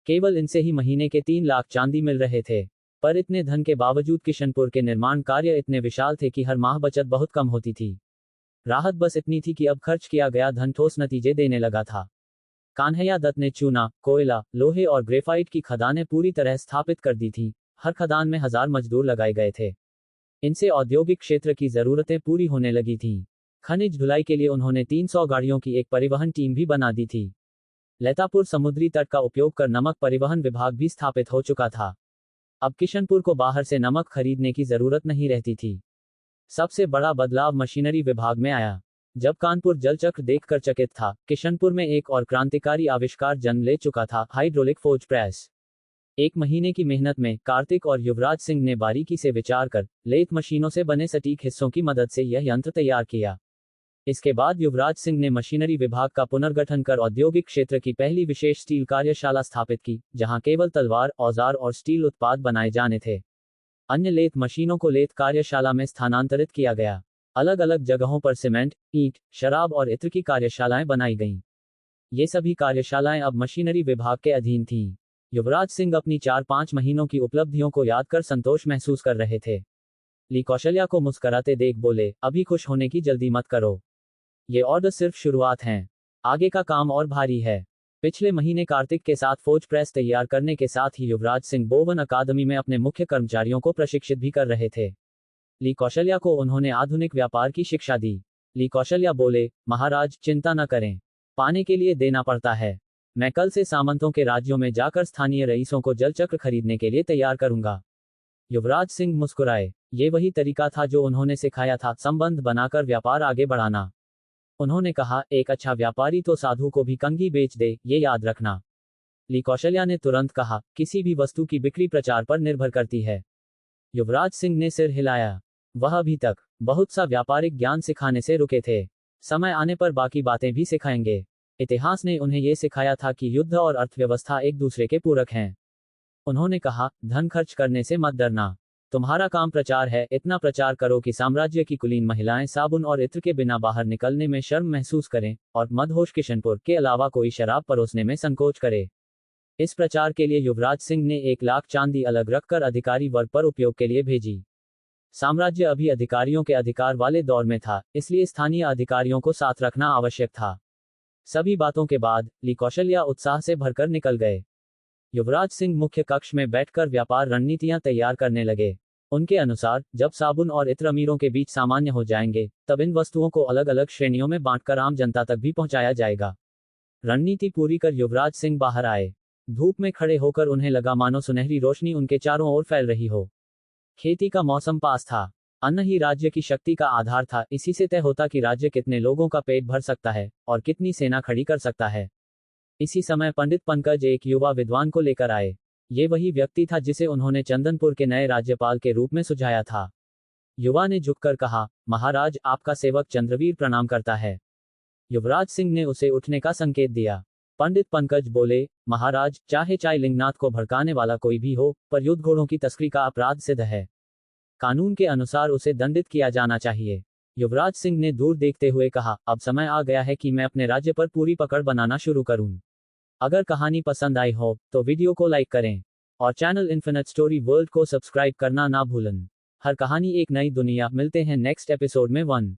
A: केवल इनसे ही महीने के 3 लाख चांदी मिल रहे थे। पर इतने धन के बावजूद किशनपुर के निर्माण कार्य इतने विशाल थे कि हर माह बचत बहुत कम होती थी। राहत बस इतनी थी कि अब खर्च किया गया धन ठोस नतीजे देने लगा था। कान्हैया दत्त ने चूना, कोयला, लोहे और ग्रेफाइट की खदानें पूरी तरह स्थापित कर दी थी। हर खदान में 1000 मजदूर लगाए गए थे। इनसे औद्योगिक क्षेत्र की जरूरतें पूरी होने लगी थीं। खनिज ढुलाई के लिए उन्होंने 300 गाड़ियों की एक परिवहन टीम भी बना दी थी। लतापुर समुद्री तट का उपयोग कर नमक परिवहन विभाग भी स्थापित हो चुका था। अब किशनपुर को बाहर से नमक खरीदने की जरूरत नहीं रहती थी। सबसे बड़ा बदलाव मशीनरी विभाग में आया। जब कानपुर जलचक्र देखकर चकित था, किशनपुर में एक और क्रांतिकारी आविष्कार जन्म ले चुका था, हाइड्रोलिक फोर्ज प्रेस। 1 महीने की मेहनत में कार्तिक और युवराज सिंह ने बारीकी से विचार कर लेथ मशीनों से बने सटीक हिस्सों की मदद से यह यंत्र तैयार किया। इसके बाद युवराज सिंह ने मशीनरी विभाग का पुनर्गठन कर औद्योगिक क्षेत्र की पहली विशेष स्टील कार्यशाला स्थापित की, जहां केवल तलवार, औजार और स्टील उत्पाद बनाए जाने थे। अन्य लेथ मशीनों को लेथ कार्यशाला में स्थानांतरित किया गया। अलग अलग जगहों पर सीमेंट, ईंट, शराब और इत्र की कार्यशालाएं बनाई गईं। ये सभी कार्यशालाएं अब मशीनरी विभाग के अधीन थीं। युवराज सिंह अपनी 4-5 महीनों की उपलब्धियों को याद कर संतोष महसूस कर रहे थे। ली कौशल्या को मुस्कुराते देख बोले, अभी खुश होने की जल्दी मत करो। ये ऑर्डर सिर्फ शुरुआत हैं। आगे का काम और भारी है। पिछले महीने कार्तिक के साथ फौज प्रेस तैयार करने के साथ ही युवराज सिंह बोवन अकादमी में अपने मुख्य कर्मचारियों को प्रशिक्षित भी कर रहे थे। ली कौशल्या को उन्होंने आधुनिक व्यापार की शिक्षा दी। ली कौशल्या बोले, महाराज चिंता न करें, पाने के लिए देना पड़ता है। मैं कल से सामंतों के राज्यों में जाकर स्थानीय रईसों को जलचक्र खरीदने के लिए तैयार करूंगा। युवराज सिंह मुस्कुराए। ये वही तरीका था जो उन्होंने सिखाया था, संबंध बनाकर व्यापार आगे बढ़ाना। उन्होंने कहा, एक अच्छा व्यापारी तो साधु को भी कंघी बेच दे, ये याद रखना। ली कौशल्या ने तुरंत कहा, किसी भी वस्तु की बिक्री प्रचार पर निर्भर करती है। युवराज सिंह ने सिर हिलाया। वह अभी तक बहुत सा व्यापारिक ज्ञान सिखाने से रुके थे। समय आने पर बाकी बातें भी सिखाएंगे। इतिहास ने उन्हें यह सिखाया था कि युद्ध और अर्थव्यवस्था एक दूसरे के पूरक हैं। उन्होंने कहा, धन खर्च करने से मत डरना। तुम्हारा काम प्रचार है। इतना प्रचार करो कि साम्राज्य की कुलीन महिलाएं साबुन और इत्र के बिना बाहर निकलने में शर्म महसूस करें और मदहोश किशनपुर के अलावा कोई शराब परोसने में संकोच करे। इस प्रचार के लिए युवराज सिंह ने 1 लाख चांदी अलग रखकर अधिकारी वर्ग पर उपयोग के लिए भेजी। साम्राज्य अभी अधिकारियों के अधिकार वाले दौर में था, इसलिए स्थानीय अधिकारियों को साथ रखना आवश्यक था। सभी बातों के बाद ली कौशल्या उत्साह से भरकर निकल गए। युवराज सिंह मुख्य कक्ष में बैठकर व्यापार रणनीतियां तैयार करने लगे। उनके अनुसार जब साबुन और इत्र अमीरों के बीच सामान्य हो जाएंगे, तब इन वस्तुओं को अलग अलग श्रेणियों में बांटकर आम जनता तक भी पहुंचाया जाएगा। रणनीति पूरी कर युवराज सिंह बाहर आए। धूप में खड़े होकर उन्हें लगा मानो सुनहरी रोशनी उनके चारों ओर फैल रही हो। खेती का मौसम पास था। अन्न ही राज्य की शक्ति का आधार था। इसी से तय होता कि राज्य कितने लोगों का पेट भर सकता है और कितनी सेना खड़ी कर सकता है। इसी समय पंडित पंकज एक युवा विद्वान को लेकर आए। ये वही व्यक्ति था जिसे उन्होंने चंदनपुर के नए राज्यपाल के रूप में सुझाया था। युवा ने झुककर कहा, महाराज, आपका सेवक चंद्रवीर प्रणाम करता है। युवराज सिंह ने उसे उठने का संकेत दिया। पंडित पंकज बोले, महाराज, चाहे चाय लिंगनाथ को भड़काने वाला कोई भी हो, पर युद्ध घोड़ों की तस्करी का अपराध सिद्ध है। कानून के अनुसार उसे दंडित किया जाना चाहिए। युवराज सिंह ने दूर देखते हुए कहा, अब समय आ गया है कि मैं अपने राज्य पर पूरी पकड़ बनाना शुरू करूं। अगर कहानी पसंद आई हो तो वीडियो को लाइक करें और चैनल इन्फिनिट स्टोरी वर्ल्ड को सब्सक्राइब करना ना भूलें। हर कहानी एक नई दुनिया। मिलते हैं नेक्स्ट एपिसोड में। 1